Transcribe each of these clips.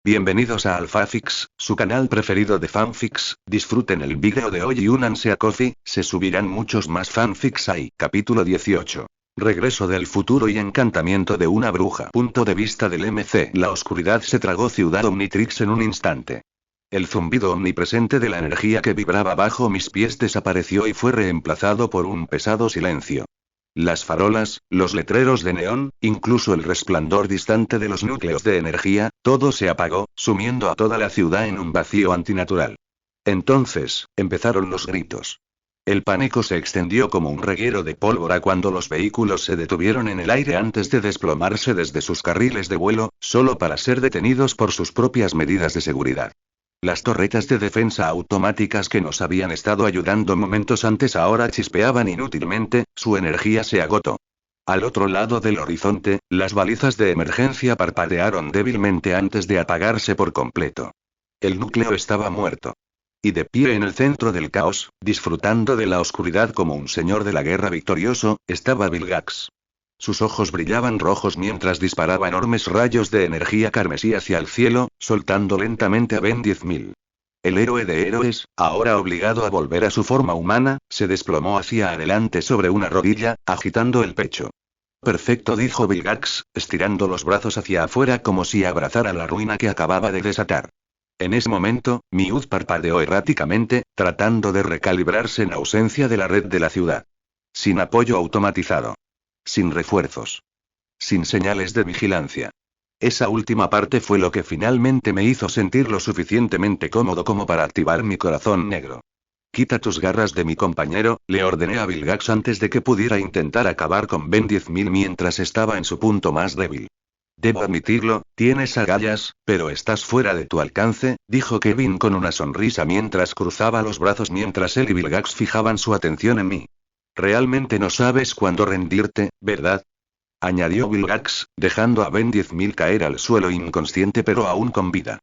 Bienvenidos a AlphaFix, su canal preferido de fanfics. Disfruten el vídeo de hoy y únanse a Ko-fi, se subirán muchos más fanfics ahí. Capítulo 18. Regreso del futuro y encantamiento de una bruja. Punto de vista del MC. La oscuridad se tragó Ciudad Omnitrix en un instante. El zumbido omnipresente de la energía que vibraba bajo mis pies desapareció y fue reemplazado por un pesado silencio. Las farolas, los letreros de neón, incluso el resplandor distante de los núcleos de energía, todo se apagó, sumiendo a toda la ciudad en un vacío antinatural. Entonces, empezaron los gritos. El pánico se extendió como un reguero de pólvora cuando los vehículos se detuvieron en el aire antes de desplomarse desde sus carriles de vuelo, solo para ser detenidos por sus propias medidas de seguridad. Las torretas de defensa automáticas que nos habían estado ayudando momentos antes ahora chispeaban inútilmente, su energía se agotó. Al otro lado del horizonte, las balizas de emergencia parpadearon débilmente antes de apagarse por completo. El núcleo estaba muerto. Y de pie en el centro del caos, disfrutando de la oscuridad como un señor de la guerra victorioso, estaba Vilgax. Sus ojos brillaban rojos mientras disparaba enormes rayos de energía carmesí hacia el cielo, soltando lentamente a Ben 10.000. El héroe de héroes, ahora obligado a volver a su forma humana, se desplomó hacia adelante sobre una rodilla, agitando el pecho. Perfecto, dijo Vilgax, estirando los brazos hacia afuera como si abrazara la ruina que acababa de desatar. En ese momento, Miud parpadeó erráticamente, tratando de recalibrarse en ausencia de la red de la ciudad. Sin apoyo automatizado. Sin refuerzos. Sin señales de vigilancia. Esa última parte fue lo que finalmente me hizo sentir lo suficientemente cómodo como para activar mi corazón negro. Quita tus garras de mi compañero, le ordené a Vilgax antes de que pudiera intentar acabar con Ben 10.000 mientras estaba en su punto más débil. Debo admitirlo, tienes agallas, pero estás fuera de tu alcance, dijo Kevin con una sonrisa mientras cruzaba los brazos mientras él y Vilgax fijaban su atención en mí. Realmente no sabes cuándo rendirte, ¿verdad? Añadió Vilgax, dejando a Ben 10.000 caer al suelo inconsciente pero aún con vida.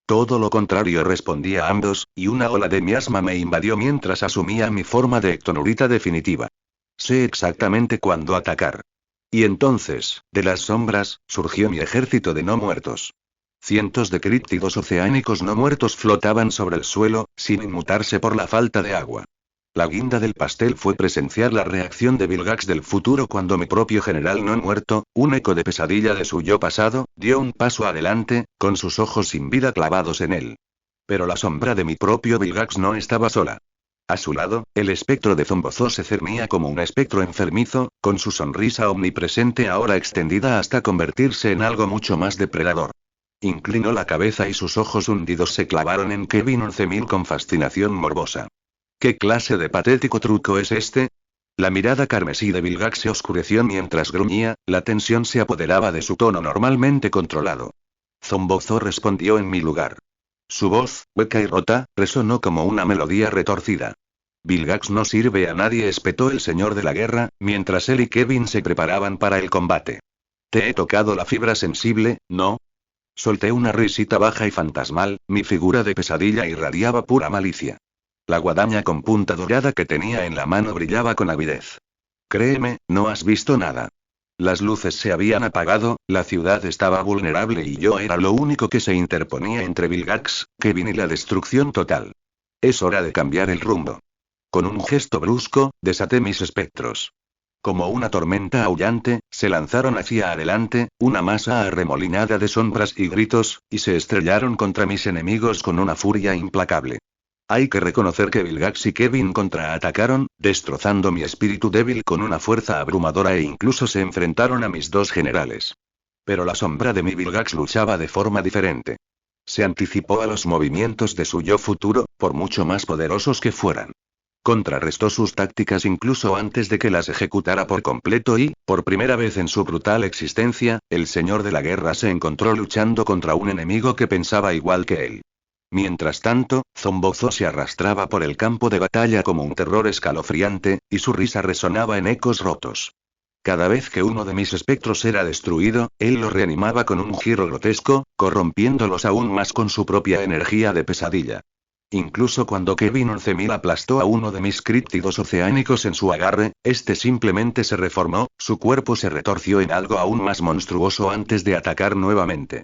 Todo lo contrario, respondí a ambos, y una ola de miasma me invadió mientras asumía mi forma de ectonurita definitiva. Sé exactamente cuándo atacar. Y entonces, de las sombras, surgió mi ejército de no muertos. Cientos de críptidos oceánicos no muertos flotaban sobre el suelo, sin inmutarse por la falta de agua. La guinda del pastel fue presenciar la reacción de Vilgax del futuro cuando mi propio general no muerto, un eco de pesadilla de su yo pasado, dio un paso adelante, con sus ojos sin vida clavados en él. Pero la sombra de mi propio Vilgax no estaba sola. A su lado, el espectro de Zombozo se cernía como un espectro enfermizo, con su sonrisa omnipresente ahora extendida hasta convertirse en algo mucho más depredador. Inclinó la cabeza y sus ojos hundidos se clavaron en Kevin 11.000 con fascinación morbosa. ¿Qué clase de patético truco es este? La mirada carmesí de Vilgax se oscureció mientras gruñía, la tensión se apoderaba de su tono normalmente controlado. Zombozo respondió en mi lugar. Su voz, hueca y rota, resonó como una melodía retorcida. Vilgax no sirve a nadie, espetó el señor de la guerra, mientras él y Kevin se preparaban para el combate. Te he tocado la fibra sensible, ¿no? Solté una risita baja y fantasmal, mi figura de pesadilla irradiaba pura malicia. La guadaña con punta dorada que tenía en la mano brillaba con avidez. Créeme, no has visto nada. Las luces se habían apagado, la ciudad estaba vulnerable y yo era lo único que se interponía entre Vilgax, Kevin y la destrucción total. Es hora de cambiar el rumbo. Con un gesto brusco, desaté mis espectros. Como una tormenta aullante, se lanzaron hacia adelante, una masa arremolinada de sombras y gritos, y se estrellaron contra mis enemigos con una furia implacable. Hay que reconocer que Vilgax y Kevin contraatacaron, destrozando mi espíritu débil con una fuerza abrumadora e incluso se enfrentaron a mis dos generales. Pero la sombra de mi Vilgax luchaba de forma diferente. Se anticipó a los movimientos de su yo futuro, por mucho más poderosos que fueran. Contrarrestó sus tácticas incluso antes de que las ejecutara por completo y, por primera vez en su brutal existencia, el señor de la guerra se encontró luchando contra un enemigo que pensaba igual que él. Mientras tanto, Zombozo se arrastraba por el campo de batalla como un terror escalofriante, y su risa resonaba en ecos rotos. Cada vez que uno de mis espectros era destruido, él lo reanimaba con un giro grotesco, corrompiéndolos aún más con su propia energía de pesadilla. Incluso cuando Kevin 11.000 aplastó a uno de mis críptidos oceánicos en su agarre, este simplemente se reformó, su cuerpo se retorció en algo aún más monstruoso antes de atacar nuevamente.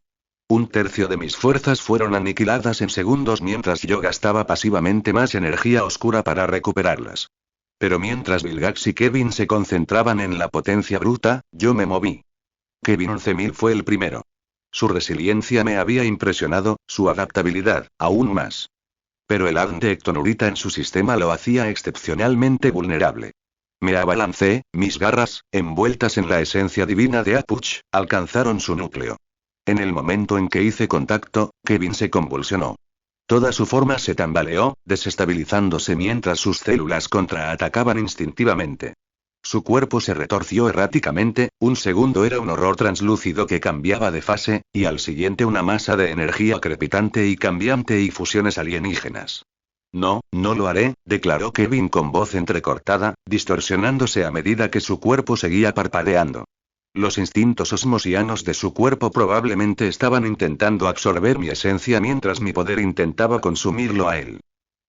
Un tercio de mis fuerzas fueron aniquiladas en segundos mientras yo gastaba pasivamente más energía oscura para recuperarlas. Pero mientras Vilgax y Kevin se concentraban en la potencia bruta, yo me moví. Kevin 11.000 fue el primero. Su resiliencia me había impresionado, su adaptabilidad, aún más. Pero el ADN de Ectonurita en su sistema lo hacía excepcionalmente vulnerable. Me abalancé, mis garras, envueltas en la esencia divina de Apuch, alcanzaron su núcleo. En el momento en que hice contacto, Kevin se convulsionó. Toda su forma se tambaleó, desestabilizándose mientras sus células contraatacaban instintivamente. Su cuerpo se retorció erráticamente, un segundo era un horror translúcido que cambiaba de fase, y al siguiente una masa de energía crepitante y cambiante y fusiones alienígenas. No, no lo haré, declaró Kevin con voz entrecortada, distorsionándose a medida que su cuerpo seguía parpadeando. Los instintos osmosianos de su cuerpo probablemente estaban intentando absorber mi esencia mientras mi poder intentaba consumirlo a él.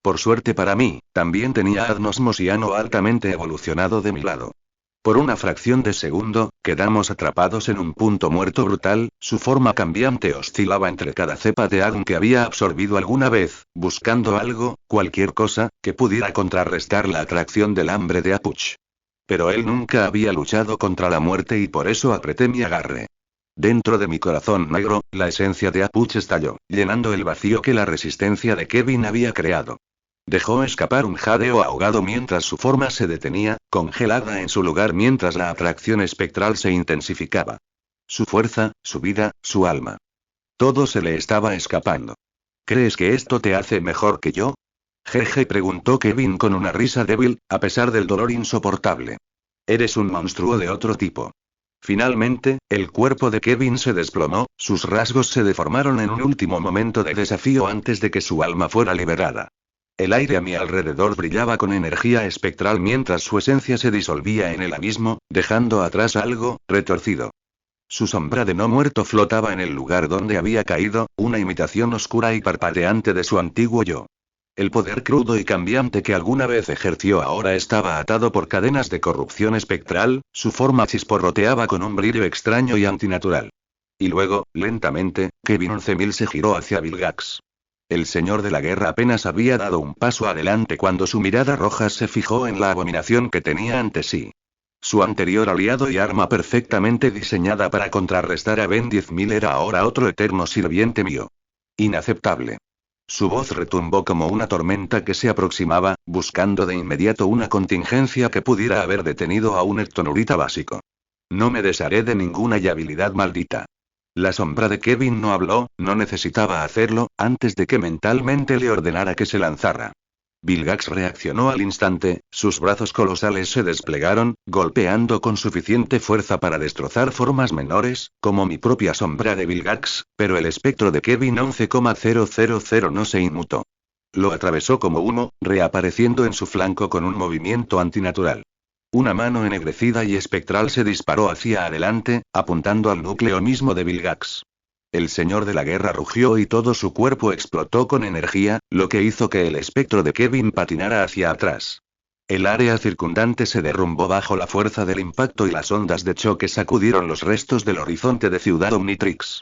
Por suerte para mí, también tenía ADN osmosiano altamente evolucionado de mi lado. Por una fracción de segundo, quedamos atrapados en un punto muerto brutal, su forma cambiante oscilaba entre cada cepa de ADN que había absorbido alguna vez, buscando algo, cualquier cosa, que pudiera contrarrestar la atracción del hambre de Apuch. Pero él nunca había luchado contra la muerte y por eso apreté mi agarre. Dentro de mi corazón negro, la esencia de Apuch estalló, llenando el vacío que la resistencia de Kevin había creado. Dejó escapar un jadeo ahogado mientras su forma se detenía, congelada en su lugar mientras la atracción espectral se intensificaba. Su fuerza, su vida, su alma. Todo se le estaba escapando. ¿Crees que esto te hace mejor que yo? Jeje, preguntó Kevin con una risa débil, a pesar del dolor insoportable. Eres un monstruo de otro tipo. Finalmente, el cuerpo de Kevin se desplomó, sus rasgos se deformaron en un último momento de desafío antes de que su alma fuera liberada. El aire a mi alrededor brillaba con energía espectral mientras su esencia se disolvía en el abismo, dejando atrás algo, retorcido. Su sombra de no muerto flotaba en el lugar donde había caído, una imitación oscura y parpadeante de su antiguo yo. El poder crudo y cambiante que alguna vez ejerció ahora estaba atado por cadenas de corrupción espectral, su forma chisporroteaba con un brillo extraño y antinatural. Y luego, lentamente, Kevin 11.000 se giró hacia Vilgax. El señor de la guerra apenas había dado un paso adelante cuando su mirada roja se fijó en la abominación que tenía ante sí. Su anterior aliado y arma perfectamente diseñada para contrarrestar a Ben 10.000 era ahora otro eterno sirviente mío. Inaceptable. Su voz retumbó como una tormenta que se aproximaba, buscando de inmediato una contingencia que pudiera haber detenido a un Ectonurita básico. No me desharé de ninguna habilidad maldita. La sombra de Kevin no habló, no necesitaba hacerlo, antes de que mentalmente le ordenara que se lanzara. Vilgax reaccionó al instante, sus brazos colosales se desplegaron, golpeando con suficiente fuerza para destrozar formas menores, como mi propia sombra de Vilgax, pero el espectro de Kevin 11,000 no se inmutó. Lo atravesó como humo, reapareciendo en su flanco con un movimiento antinatural. Una mano ennegrecida y espectral se disparó hacia adelante, apuntando al núcleo mismo de Vilgax. El señor de la guerra rugió y todo su cuerpo explotó con energía, lo que hizo que el espectro de Kevin patinara hacia atrás. El área circundante se derrumbó bajo la fuerza del impacto y las ondas de choque sacudieron los restos del horizonte de Ciudad Omnitrix.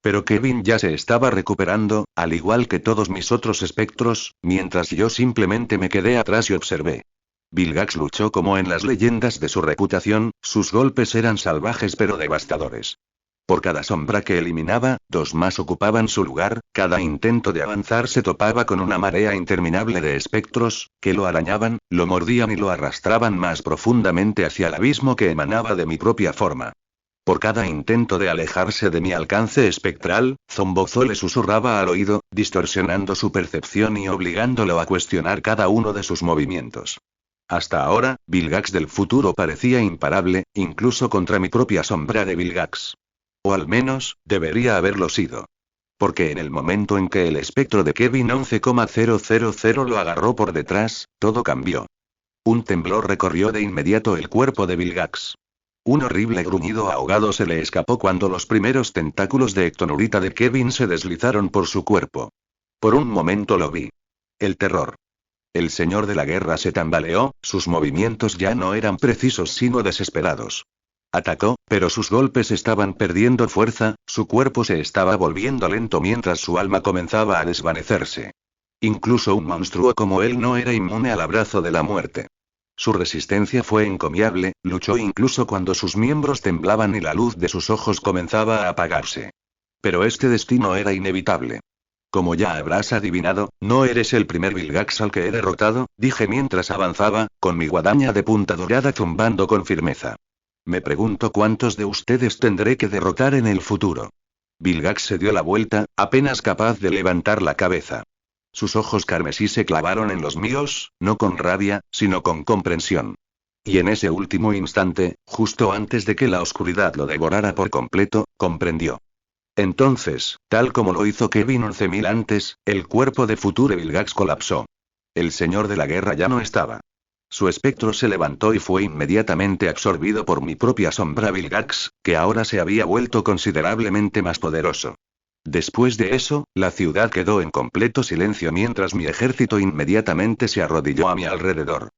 Pero Kevin ya se estaba recuperando, al igual que todos mis otros espectros, mientras yo simplemente me quedé atrás y observé. Vilgax luchó como en las leyendas de su reputación, sus golpes eran salvajes pero devastadores. Por cada sombra que eliminaba, dos más ocupaban su lugar, cada intento de avanzar se topaba con una marea interminable de espectros, que lo arañaban, lo mordían y lo arrastraban más profundamente hacia el abismo que emanaba de mi propia forma. Por cada intento de alejarse de mi alcance espectral, Zombozo le susurraba al oído, distorsionando su percepción y obligándolo a cuestionar cada uno de sus movimientos. Hasta ahora, Vilgax del futuro parecía imparable, incluso contra mi propia sombra de Vilgax. O al menos, debería haberlo sido. Porque en el momento en que el espectro de Kevin 11,000 lo agarró por detrás, todo cambió. Un temblor recorrió de inmediato el cuerpo de Vilgax. Un horrible gruñido ahogado se le escapó cuando los primeros tentáculos de Ectonurita de Kevin se deslizaron por su cuerpo. Por un momento lo vi. El terror. El señor de la guerra se tambaleó, sus movimientos ya no eran precisos sino desesperados. Atacó, pero sus golpes estaban perdiendo fuerza, su cuerpo se estaba volviendo lento mientras su alma comenzaba a desvanecerse. Incluso un monstruo como él no era inmune al abrazo de la muerte. Su resistencia fue encomiable, luchó incluso cuando sus miembros temblaban y la luz de sus ojos comenzaba a apagarse. Pero este destino era inevitable. Como ya habrás adivinado, no eres el primer Vilgax al que he derrotado, dije mientras avanzaba, con mi guadaña de punta dorada zumbando con firmeza. Me pregunto cuántos de ustedes tendré que derrotar en el futuro. Vilgax se dio la vuelta, apenas capaz de levantar la cabeza. Sus ojos carmesí se clavaron en los míos, no con rabia, sino con comprensión. Y en ese último instante, justo antes de que la oscuridad lo devorara por completo, comprendió. Entonces, tal como lo hizo Kevin 11.000 antes, el cuerpo de Future Vilgax colapsó. El señor de la guerra ya no estaba. Su espectro se levantó y fue inmediatamente absorbido por mi propia sombra Vilgax, que ahora se había vuelto considerablemente más poderoso. Después de eso, la ciudad quedó en completo silencio mientras mi ejército inmediatamente se arrodilló a mi alrededor.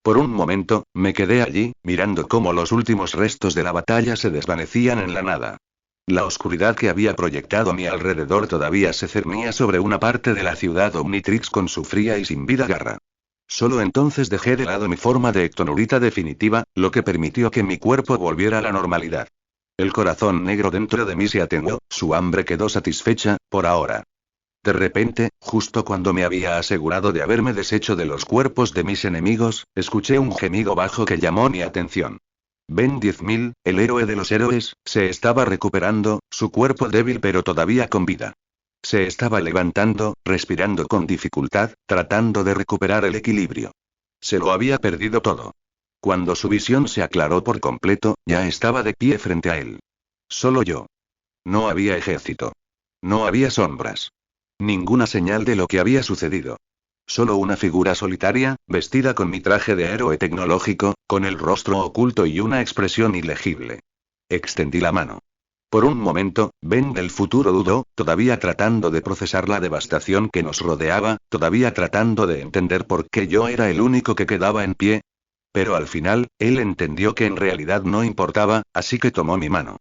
Por un momento, me quedé allí, mirando cómo los últimos restos de la batalla se desvanecían en la nada. La oscuridad que había proyectado a mi alrededor todavía se cernía sobre una parte de la ciudad Omnitrix con su fría y sin vida garra. Solo entonces dejé de lado mi forma de ectonurita definitiva, lo que permitió que mi cuerpo volviera a la normalidad. El corazón negro dentro de mí se atenuó, su hambre quedó satisfecha, por ahora. De repente, justo cuando me había asegurado de haberme deshecho de los cuerpos de mis enemigos, escuché un gemido bajo que llamó mi atención. Ben 10.000, el héroe de los héroes, se estaba recuperando, su cuerpo débil pero todavía con vida. Se estaba levantando, respirando con dificultad, tratando de recuperar el equilibrio. Se lo había perdido todo. Cuando su visión se aclaró por completo, ya estaba de pie frente a él. Solo yo. No había ejército. No había sombras. Ninguna señal de lo que había sucedido. Solo una figura solitaria, vestida con mi traje de héroe tecnológico, con el rostro oculto y una expresión ilegible. Extendí la mano. Por un momento, Ben del futuro dudó, todavía tratando de procesar la devastación que nos rodeaba, todavía tratando de entender por qué yo era el único que quedaba en pie. Pero al final, él entendió que en realidad no importaba, así que tomó mi mano.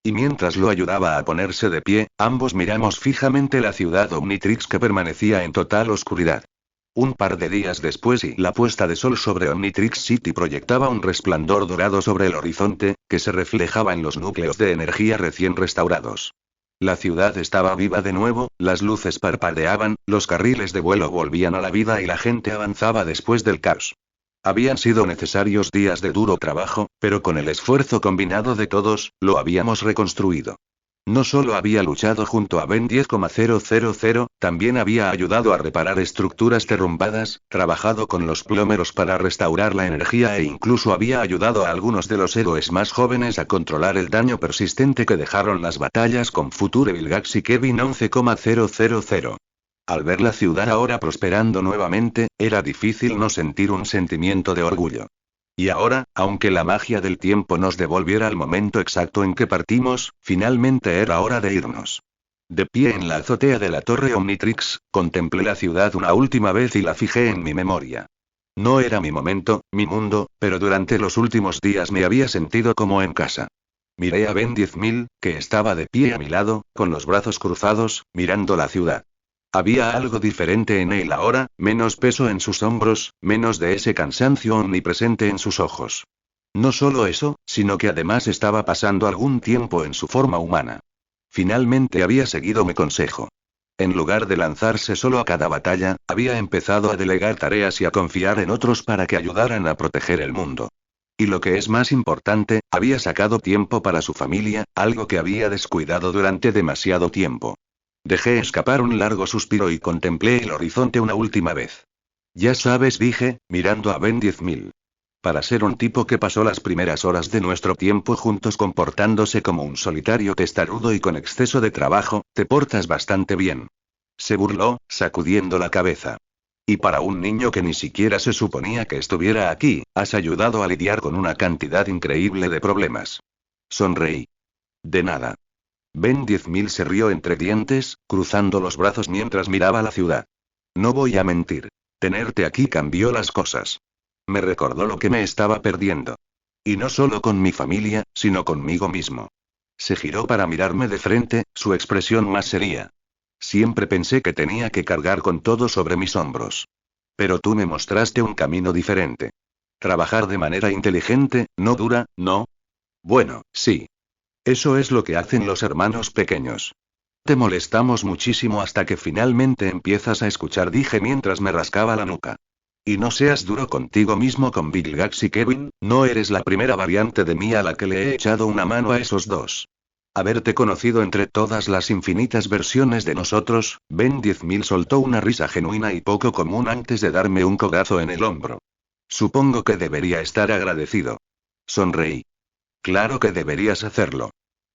Y mientras lo ayudaba a ponerse de pie, ambos miramos fijamente la ciudad Omnitrix que permanecía en total oscuridad. Un par de días después y la puesta de sol sobre Omnitrix City proyectaba un resplandor dorado sobre el horizonte, que se reflejaba en los núcleos de energía recién restaurados. La ciudad estaba viva de nuevo, las luces parpadeaban, los carriles de vuelo volvían a la vida y la gente avanzaba después del caos. Habían sido necesarios días de duro trabajo, pero con el esfuerzo combinado de todos, lo habíamos reconstruido. No solo había luchado junto a Ben 10,000, también había ayudado a reparar estructuras derrumbadas, trabajado con los plomeros para restaurar la energía e incluso había ayudado a algunos de los héroes más jóvenes a controlar el daño persistente que dejaron las batallas con Future Vilgax y Kevin 11,000. Al ver la ciudad ahora prosperando nuevamente, era difícil no sentir un sentimiento de orgullo. Y ahora, aunque la magia del tiempo nos devolviera al momento exacto en que partimos, finalmente era hora de irnos. De pie en la azotea de la torre Omnitrix, contemplé la ciudad una última vez y la fijé en mi memoria. No era mi momento, mi mundo, pero durante los últimos días me había sentido como en casa. Miré a Ben 10.000, que estaba de pie a mi lado, con los brazos cruzados, mirando la ciudad. Había algo diferente en él ahora, menos peso en sus hombros, menos de ese cansancio omnipresente en sus ojos. No solo eso, sino que además estaba pasando algún tiempo en su forma humana. Finalmente había seguido mi consejo. En lugar de lanzarse solo a cada batalla, había empezado a delegar tareas y a confiar en otros para que ayudaran a proteger el mundo. Y lo que es más importante, había sacado tiempo para su familia, algo que había descuidado durante demasiado tiempo. Dejé escapar un largo suspiro y contemplé el horizonte una última vez. Ya sabes, dije, mirando a Ben 10.000. Para ser un tipo que pasó las primeras horas de nuestro tiempo juntos comportándose como un solitario testarudo y con exceso de trabajo, te portas bastante bien. Se burló, sacudiendo la cabeza. Y para un niño que ni siquiera se suponía que estuviera aquí, has ayudado a lidiar con una cantidad increíble de problemas. Sonreí. De nada. Ben 10.000 se rió entre dientes, cruzando los brazos mientras miraba la ciudad. No voy a mentir. Tenerte aquí cambió las cosas. Me recordó lo que me estaba perdiendo. Y no solo con mi familia, sino conmigo mismo. Se giró para mirarme de frente, su expresión más seria. Siempre pensé que tenía que cargar con todo sobre mis hombros. Pero tú me mostraste un camino diferente. Trabajar de manera inteligente, no dura, ¿no? Bueno, sí. Eso es lo que hacen los hermanos pequeños. Te molestamos muchísimo hasta que finalmente empiezas a escuchar, dije mientras me rascaba la nuca. Y no seas duro contigo mismo con Bill Gax y Kevin, no eres la primera variante de mí a la que le he echado una mano a esos dos. Haberte conocido entre todas las infinitas versiones de nosotros, Ben 10.000 soltó una risa genuina y poco común antes de darme un codazo en el hombro. Supongo que debería estar agradecido. Sonreí. Claro que deberías hacerlo.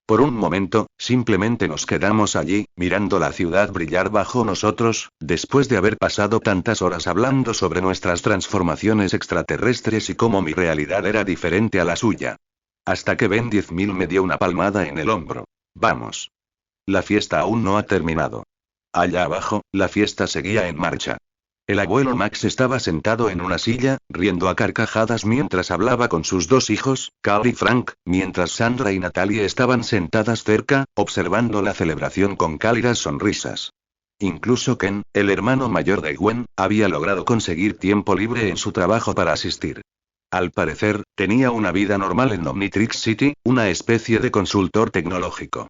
Por un momento, simplemente nos quedamos allí, mirando la ciudad brillar bajo nosotros, después de haber pasado tantas horas hablando sobre nuestras transformaciones extraterrestres y cómo mi realidad era diferente a la suya. Hasta que Ben 10.000 me dio una palmada en el hombro. Vamos. La fiesta aún no ha terminado. Allá abajo, la fiesta seguía en marcha. El abuelo Max estaba sentado en una silla, riendo a carcajadas mientras hablaba con sus dos hijos, Carl y Frank, mientras Sandra y Natalie estaban sentadas cerca, observando la celebración con cálidas sonrisas. Incluso Ken, el hermano mayor de Gwen, había logrado conseguir tiempo libre en su trabajo para asistir. Al parecer, tenía una vida normal en Omnitrix City, una especie de consultor tecnológico.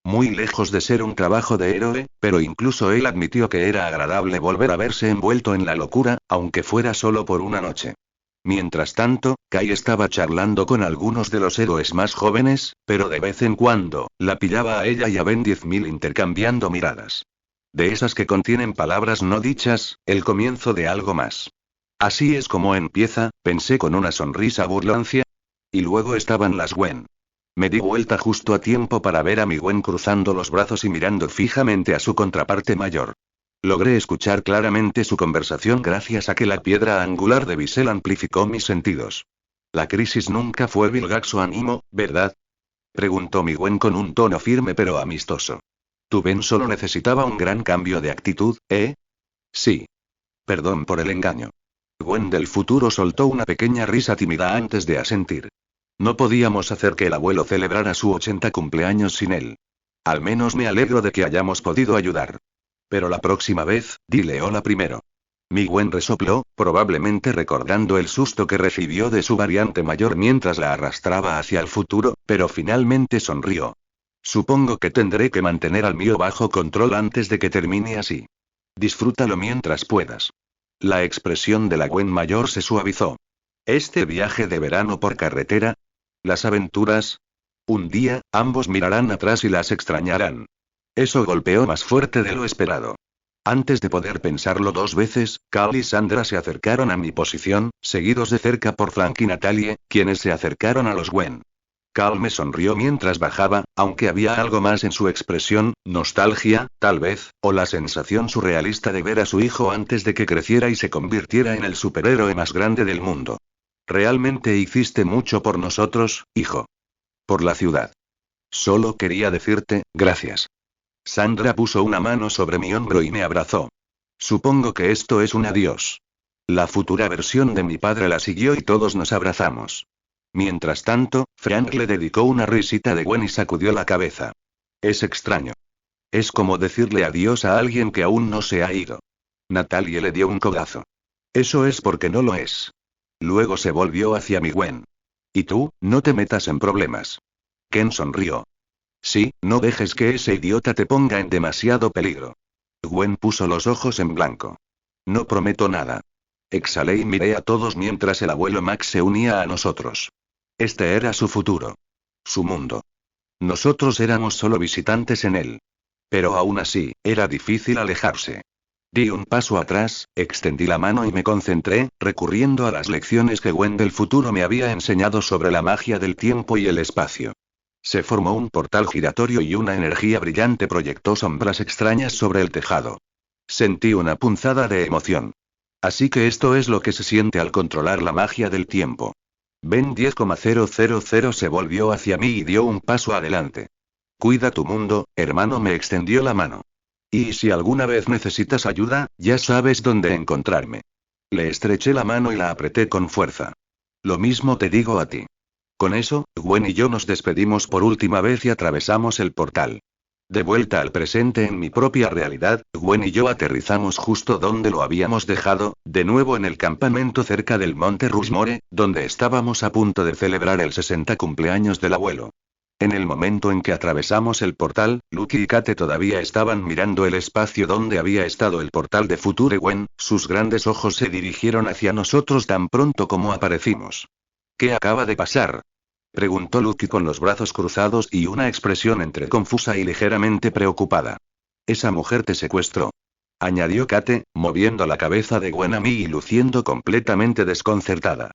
Muy lejos de ser un trabajo de héroe, pero incluso él admitió que era agradable volver a verse envuelto en la locura, aunque fuera solo por una noche. Mientras tanto, Kai estaba charlando con algunos de los héroes más jóvenes, pero de vez en cuando, la pillaba a ella y a Ben 10.000 intercambiando miradas. De esas que contienen palabras no dichas, el comienzo de algo más. Así es como empieza, pensé con una sonrisa burlancia. Y luego estaban las Gwen. Me di vuelta justo a tiempo para ver a mi Gwen cruzando los brazos y mirando fijamente a su contraparte mayor. Logré escuchar claramente su conversación gracias a que la piedra angular de bisel amplificó mis sentidos. La crisis nunca fue Bill Gax o Animo, ¿verdad? Preguntó mi Gwen con un tono firme pero amistoso. Tu Ben solo necesitaba un gran cambio de actitud, ¿eh? Sí. Perdón por el engaño. Gwen del futuro soltó una pequeña risa tímida antes de asentir. No podíamos hacer que el abuelo celebrara su 80 cumpleaños sin él. Al menos me alegro de que hayamos podido ayudar. Pero la próxima vez, dile hola primero. Mi Gwen resopló, probablemente recordando el susto que recibió de su variante mayor mientras la arrastraba hacia el futuro, pero finalmente sonrió. Supongo que tendré que mantener al mío bajo control antes de que termine así. Disfrútalo mientras puedas. La expresión de la Gwen mayor se suavizó. ¿Este viaje de verano por carretera? ¿Las aventuras? Un día, ambos mirarán atrás y las extrañarán. Eso golpeó más fuerte de lo esperado. Antes de poder pensarlo dos veces, Carl y Sandra se acercaron a mi posición, seguidos de cerca por Frank y Natalie, quienes se acercaron a los Gwen. Carl me sonrió mientras bajaba, aunque había algo más en su expresión, nostalgia, tal vez, o la sensación surrealista de ver a su hijo antes de que creciera y se convirtiera en el superhéroe más grande del mundo. Realmente hiciste mucho por nosotros, hijo. Por la ciudad. Solo quería decirte, gracias. Sandra puso una mano sobre mi hombro y me abrazó. Supongo que esto es un adiós. La futura versión de mi padre la siguió y todos nos abrazamos. Mientras tanto, Frank le dedicó una risita de Gwen y sacudió la cabeza. Es extraño. Es como decirle adiós a alguien que aún no se ha ido. Natalie le dio un codazo. Eso es porque no lo es. Luego se volvió hacia mi Gwen. Y tú, no te metas en problemas. Ken sonrió. Sí, no dejes que ese idiota te ponga en demasiado peligro. Gwen puso los ojos en blanco. No prometo nada. Exhalé y miré a todos mientras el abuelo Max se unía a nosotros. Este era su futuro. Su mundo. Nosotros éramos solo visitantes en él. Pero aún así, era difícil alejarse. Di un paso atrás, extendí la mano y me concentré, recurriendo a las lecciones que Gwen del futuro me había enseñado sobre la magia del tiempo y el espacio. Se formó un portal giratorio y una energía brillante proyectó sombras extrañas sobre el tejado. Sentí una punzada de emoción. Así que esto es lo que se siente al controlar la magia del tiempo. Ben 10,000 se volvió hacia mí y dio un paso adelante. Cuida tu mundo, hermano, me extendió la mano. Y si alguna vez necesitas ayuda, ya sabes dónde encontrarme. Le estreché la mano y la apreté con fuerza. Lo mismo te digo a ti. Con eso, Gwen y yo nos despedimos por última vez y atravesamos el portal. De vuelta al presente en mi propia realidad, Gwen y yo aterrizamos justo donde lo habíamos dejado, de nuevo en el campamento cerca del monte Rushmore, donde estábamos a punto de celebrar el 60 cumpleaños del abuelo. En el momento en que atravesamos el portal, Lucky y Kate todavía estaban mirando el espacio donde había estado el portal de Future Gwen, sus grandes ojos se dirigieron hacia nosotros tan pronto como aparecimos. ¿Qué acaba de pasar?, preguntó Lucky con los brazos cruzados y una expresión entre confusa y ligeramente preocupada. Esa mujer te secuestró, añadió Kate, moviendo la cabeza de Gwen a mí y luciendo completamente desconcertada.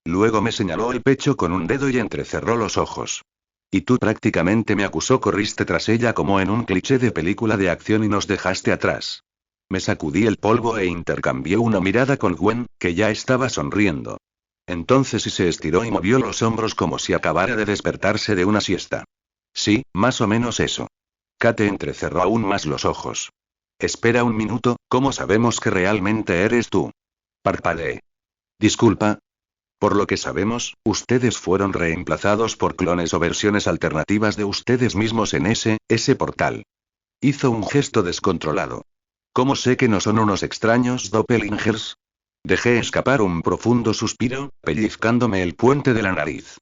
Luego me señaló el pecho con un dedo y entrecerró los ojos. Y tú prácticamente me acusó, corriste tras ella como en un cliché de película de acción y nos dejaste atrás. Me sacudí el polvo e intercambié una mirada con Gwen, que ya estaba sonriendo. Entonces se estiró y movió los hombros como si acabara de despertarse de una siesta. Sí, más o menos eso. Kate entrecerró aún más los ojos. Espera un minuto, ¿cómo sabemos que realmente eres tú? Parpadeé. Disculpa. Por lo que sabemos, ustedes fueron reemplazados por clones o versiones alternativas de ustedes mismos en ese portal. Hizo un gesto descontrolado. ¿Cómo sé que no son unos extraños doppelgangers? Dejé escapar un profundo suspiro, pellizcándome el puente de la nariz.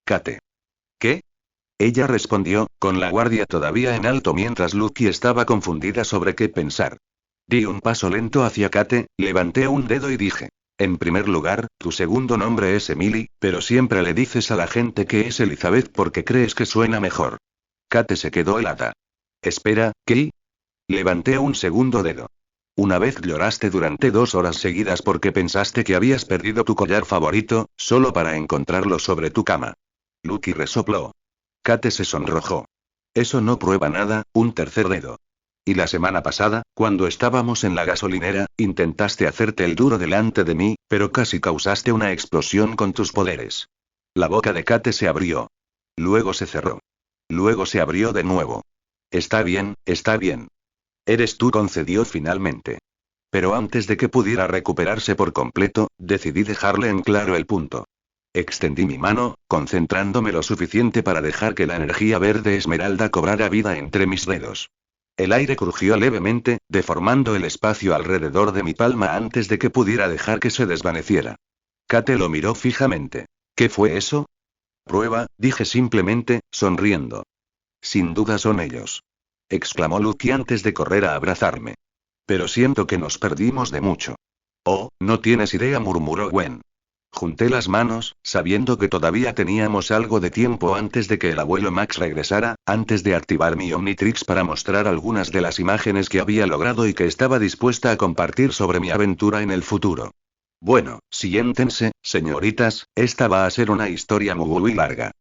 Kate. ¿Qué? Ella respondió, con la guardia todavía en alto mientras Lucky estaba confundida sobre qué pensar. Di un paso lento hacia Kate, levanté un dedo y dije. En primer lugar, tu segundo nombre es Emily, pero siempre le dices a la gente que es Elizabeth porque crees que suena mejor. Kate se quedó helada. Espera, ¿qué? Levanté un segundo dedo. Una vez lloraste durante 2 horas seguidas porque pensaste que habías perdido tu collar favorito, solo para encontrarlo sobre tu cama. Lucky resopló. Kate se sonrojó. Eso no prueba nada, un tercer dedo. Y la semana pasada, cuando estábamos en la gasolinera, intentaste hacerte el duro delante de mí, pero casi causaste una explosión con tus poderes. La boca de Kate se abrió. Luego se cerró. Luego se abrió de nuevo. Está bien, está bien. Eres tú, concedió finalmente. Pero antes de que pudiera recuperarse por completo, decidí dejarle en claro el punto. Extendí mi mano, concentrándome lo suficiente para dejar que la energía verde esmeralda cobrara vida entre mis dedos. El aire crujió levemente, deformando el espacio alrededor de mi palma antes de que pudiera dejar que se desvaneciera. Kate lo miró fijamente. ¿Qué fue eso? Prueba, dije simplemente, sonriendo. Sin duda son ellos, exclamó Lucky antes de correr a abrazarme. Pero siento que nos perdimos de mucho. Oh, no tienes idea, murmuró Gwen. Junté las manos, sabiendo que todavía teníamos algo de tiempo antes de que el abuelo Max regresara, antes de activar mi Omnitrix para mostrar algunas de las imágenes que había logrado y que estaba dispuesta a compartir sobre mi aventura en el futuro. Bueno, siéntense, señoritas, esta va a ser una historia muy larga.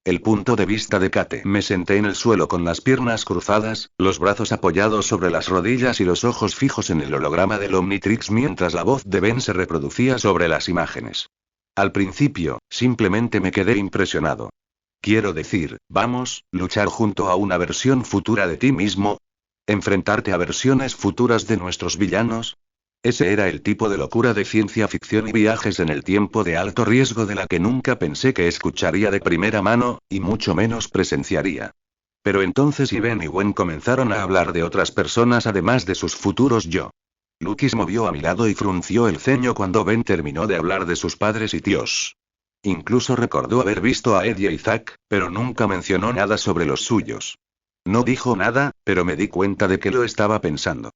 El punto de vista de Kate. Me senté en el suelo con las piernas cruzadas, los brazos apoyados sobre las rodillas y los ojos fijos en el holograma del Omnitrix mientras la voz de Ben se reproducía sobre las imágenes. Al principio, simplemente me quedé impresionado. Quiero decir, vamos, luchar junto a una versión futura de ti mismo. Enfrentarte a versiones futuras de nuestros villanos. Ese era el tipo de locura de ciencia ficción y viajes en el tiempo de alto riesgo de la que nunca pensé que escucharía de primera mano, y mucho menos presenciaría. Pero entonces Ben y Gwen comenzaron a hablar de otras personas además de sus futuros yo. Lucky se movió a mi lado y frunció el ceño cuando Ben terminó de hablar de sus padres y tíos. Incluso recordó haber visto a Ed y a Isaac, pero nunca mencionó nada sobre los suyos. No dijo nada, pero me di cuenta de que lo estaba pensando.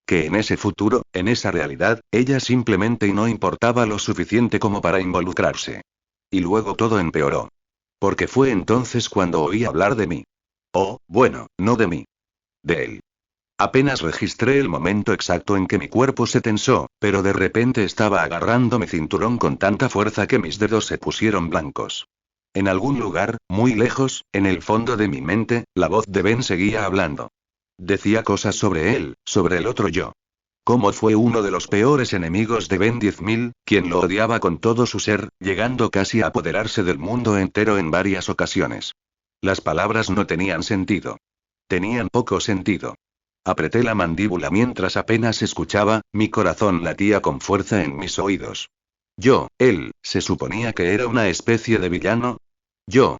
Que en ese futuro, en esa realidad, ella simplemente no importaba lo suficiente como para involucrarse. Y luego todo empeoró. Porque fue entonces cuando oí hablar de mí. Oh, bueno, no de mí. De él. Apenas registré el momento exacto en que mi cuerpo se tensó, pero de repente estaba agarrando mi cinturón con tanta fuerza que mis dedos se pusieron blancos. En algún lugar, muy lejos, en el fondo de mi mente, la voz de Ben seguía hablando. Decía cosas sobre él, sobre el otro yo. Cómo fue uno de los peores enemigos de Ben 10.000, quien lo odiaba con todo su ser, llegando casi a apoderarse del mundo entero en varias ocasiones. Las palabras no tenían sentido. Tenían poco sentido. Apreté la mandíbula mientras apenas escuchaba, mi corazón latía con fuerza en mis oídos. Él, ¿se suponía que era una especie de villano? Yo.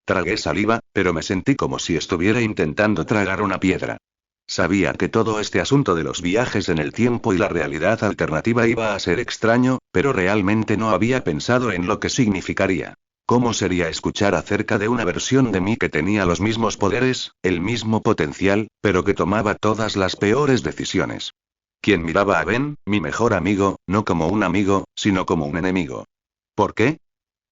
Tragué saliva, pero me sentí como si estuviera intentando tragar una piedra. Sabía que todo este asunto de los viajes en el tiempo y la realidad alternativa iba a ser extraño, pero realmente no había pensado en lo que significaría. ¿Cómo sería escuchar acerca de una versión de mí que tenía los mismos poderes, el mismo potencial, pero que tomaba todas las peores decisiones? Quien miraba a Ben, mi mejor amigo, no como un amigo, sino como un enemigo. ¿Por qué?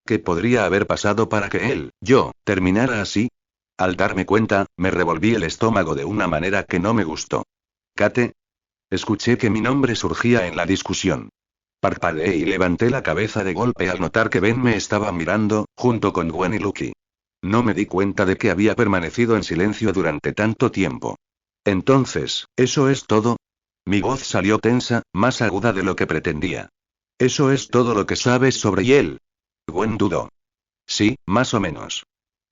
¿Qué podría haber pasado para que él, yo, terminara así? Al darme cuenta, me revolví el estómago de una manera que no me gustó. Kate. Escuché que mi nombre surgía en la discusión. Parpadeé y levanté la cabeza de golpe al notar que Ben me estaba mirando, junto con Gwen y Lucky. No me di cuenta de que había permanecido en silencio durante tanto tiempo. Entonces, ¿eso es todo? Mi voz salió tensa, más aguda de lo que pretendía. ¿Eso es todo lo que sabes sobre él? Gwen dudó. Sí, más o menos.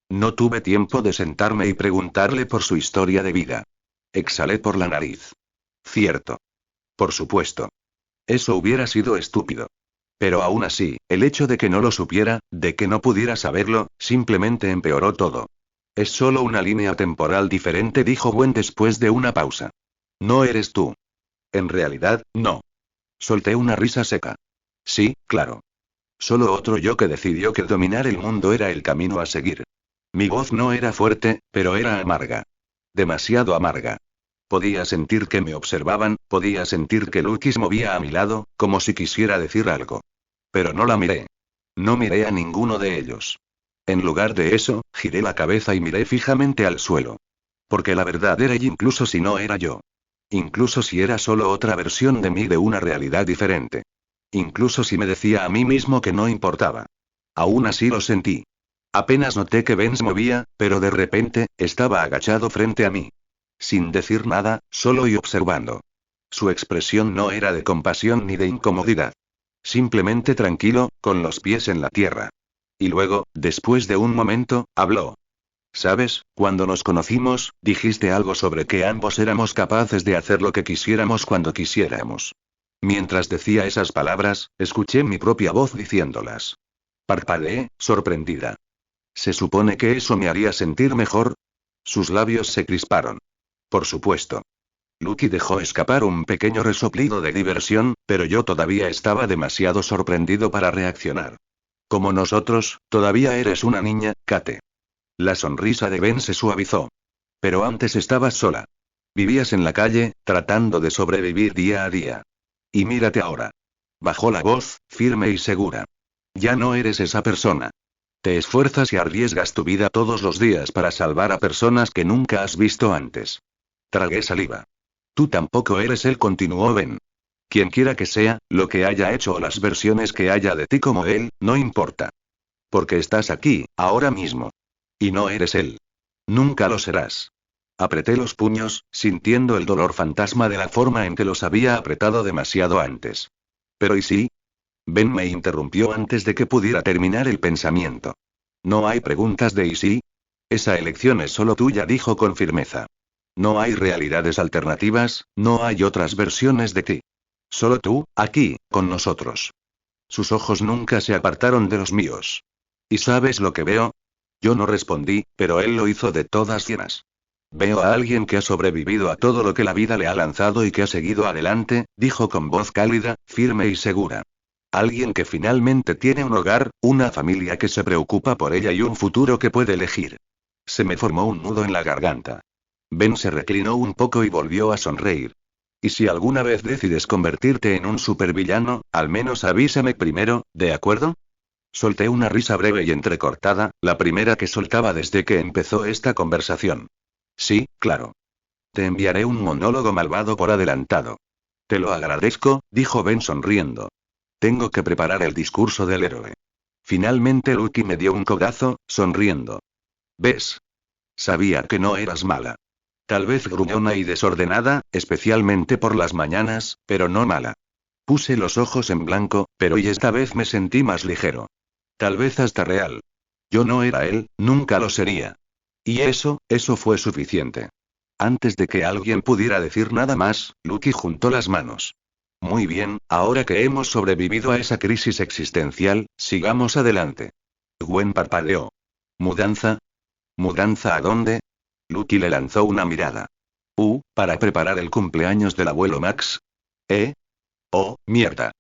No tuve tiempo de sentarme y preguntarle por su historia de vida. Exhalé por la nariz. Cierto. Por supuesto. Eso hubiera sido estúpido. Pero aún así, el hecho de que no lo supiera, de que no pudiera saberlo, simplemente empeoró todo. Es solo una línea temporal diferente, dijo Gwen después de una pausa. No eres tú. En realidad, no. Solté una risa seca. Sí, claro. Solo otro yo que decidió que dominar el mundo era el camino a seguir. Mi voz no era fuerte, pero era amarga. Demasiado amarga. Podía sentir que me observaban, podía sentir que Lucky se movía a mi lado, como si quisiera decir algo. Pero no la miré. No miré a ninguno de ellos. En lugar de eso, giré la cabeza y miré fijamente al suelo. Porque la verdad era, y incluso si no era yo. Incluso si era solo otra versión de mí de una realidad diferente. Incluso si me decía a mí mismo que no importaba. Aún así lo sentí. Apenas noté que Ben se movía, pero de repente, estaba agachado frente a mí. Sin decir nada, solo y observando. Su expresión no era de compasión ni de incomodidad. Simplemente tranquilo, con los pies en la tierra. Y luego, después de un momento, habló. ¿Sabes? Cuando nos conocimos, dijiste algo sobre que ambos éramos capaces de hacer lo que quisiéramos cuando quisiéramos. Mientras decía esas palabras, escuché mi propia voz diciéndolas. Parpadeé, sorprendida. ¿Se supone que eso me haría sentir mejor? Sus labios se crisparon. Por supuesto. Lucky dejó escapar un pequeño resoplido de diversión, pero yo todavía estaba demasiado sorprendido para reaccionar. Como nosotros, todavía eres una niña, Kate. La sonrisa de Ben se suavizó. Pero antes estabas sola. Vivías en la calle, tratando de sobrevivir día a día. Y mírate ahora. Bajó la voz, firme y segura. Ya no eres esa persona. Te esfuerzas y arriesgas tu vida todos los días para salvar a personas que nunca has visto antes. Tragué saliva. Tú tampoco eres él, continuó Ben. Quien quiera que sea, lo que haya hecho o las versiones que haya de ti como él, no importa. Porque estás aquí, ahora mismo. Y no eres él. Nunca lo serás. Apreté los puños, sintiendo el dolor fantasma de la forma en que los había apretado demasiado antes. ¿Pero y sí? Ben me interrumpió antes de que pudiera terminar el pensamiento. No hay preguntas de y sí. Esa elección es solo tuya, dijo con firmeza. No hay realidades alternativas, no hay otras versiones de ti. Solo tú, aquí, con nosotros. Sus ojos nunca se apartaron de los míos. ¿Y sabes lo que veo? Yo no respondí, pero él lo hizo de todas llenas. Veo a alguien que ha sobrevivido a todo lo que la vida le ha lanzado y que ha seguido adelante, dijo con voz cálida, firme y segura. Alguien que finalmente tiene un hogar, una familia que se preocupa por ella y un futuro que puede elegir. Se me formó un nudo en la garganta. Ben se reclinó un poco y volvió a sonreír. Y si alguna vez decides convertirte en un supervillano, al menos avísame primero, ¿de acuerdo? Solté una risa breve y entrecortada, la primera que soltaba desde que empezó esta conversación. Sí, claro. Te enviaré un monólogo malvado por adelantado. Te lo agradezco, dijo Ben sonriendo. Tengo que preparar el discurso del héroe. Finalmente Lucky me dio un codazo, sonriendo. ¿Ves? Sabía que no eras mala. Tal vez gruñona y desordenada, especialmente por las mañanas, pero no mala. Puse los ojos en blanco, pero y esta vez me sentí más ligero. Tal vez hasta real. Yo no era él, nunca lo sería. Y eso fue suficiente. Antes de que alguien pudiera decir nada más, Lucky juntó las manos. Muy bien, ahora que hemos sobrevivido a esa crisis existencial, sigamos adelante. Gwen parpadeó. ¿Mudanza? ¿Mudanza a dónde? Lucky le lanzó una mirada. Para preparar el cumpleaños del abuelo Max. ¿Eh? Oh, mierda.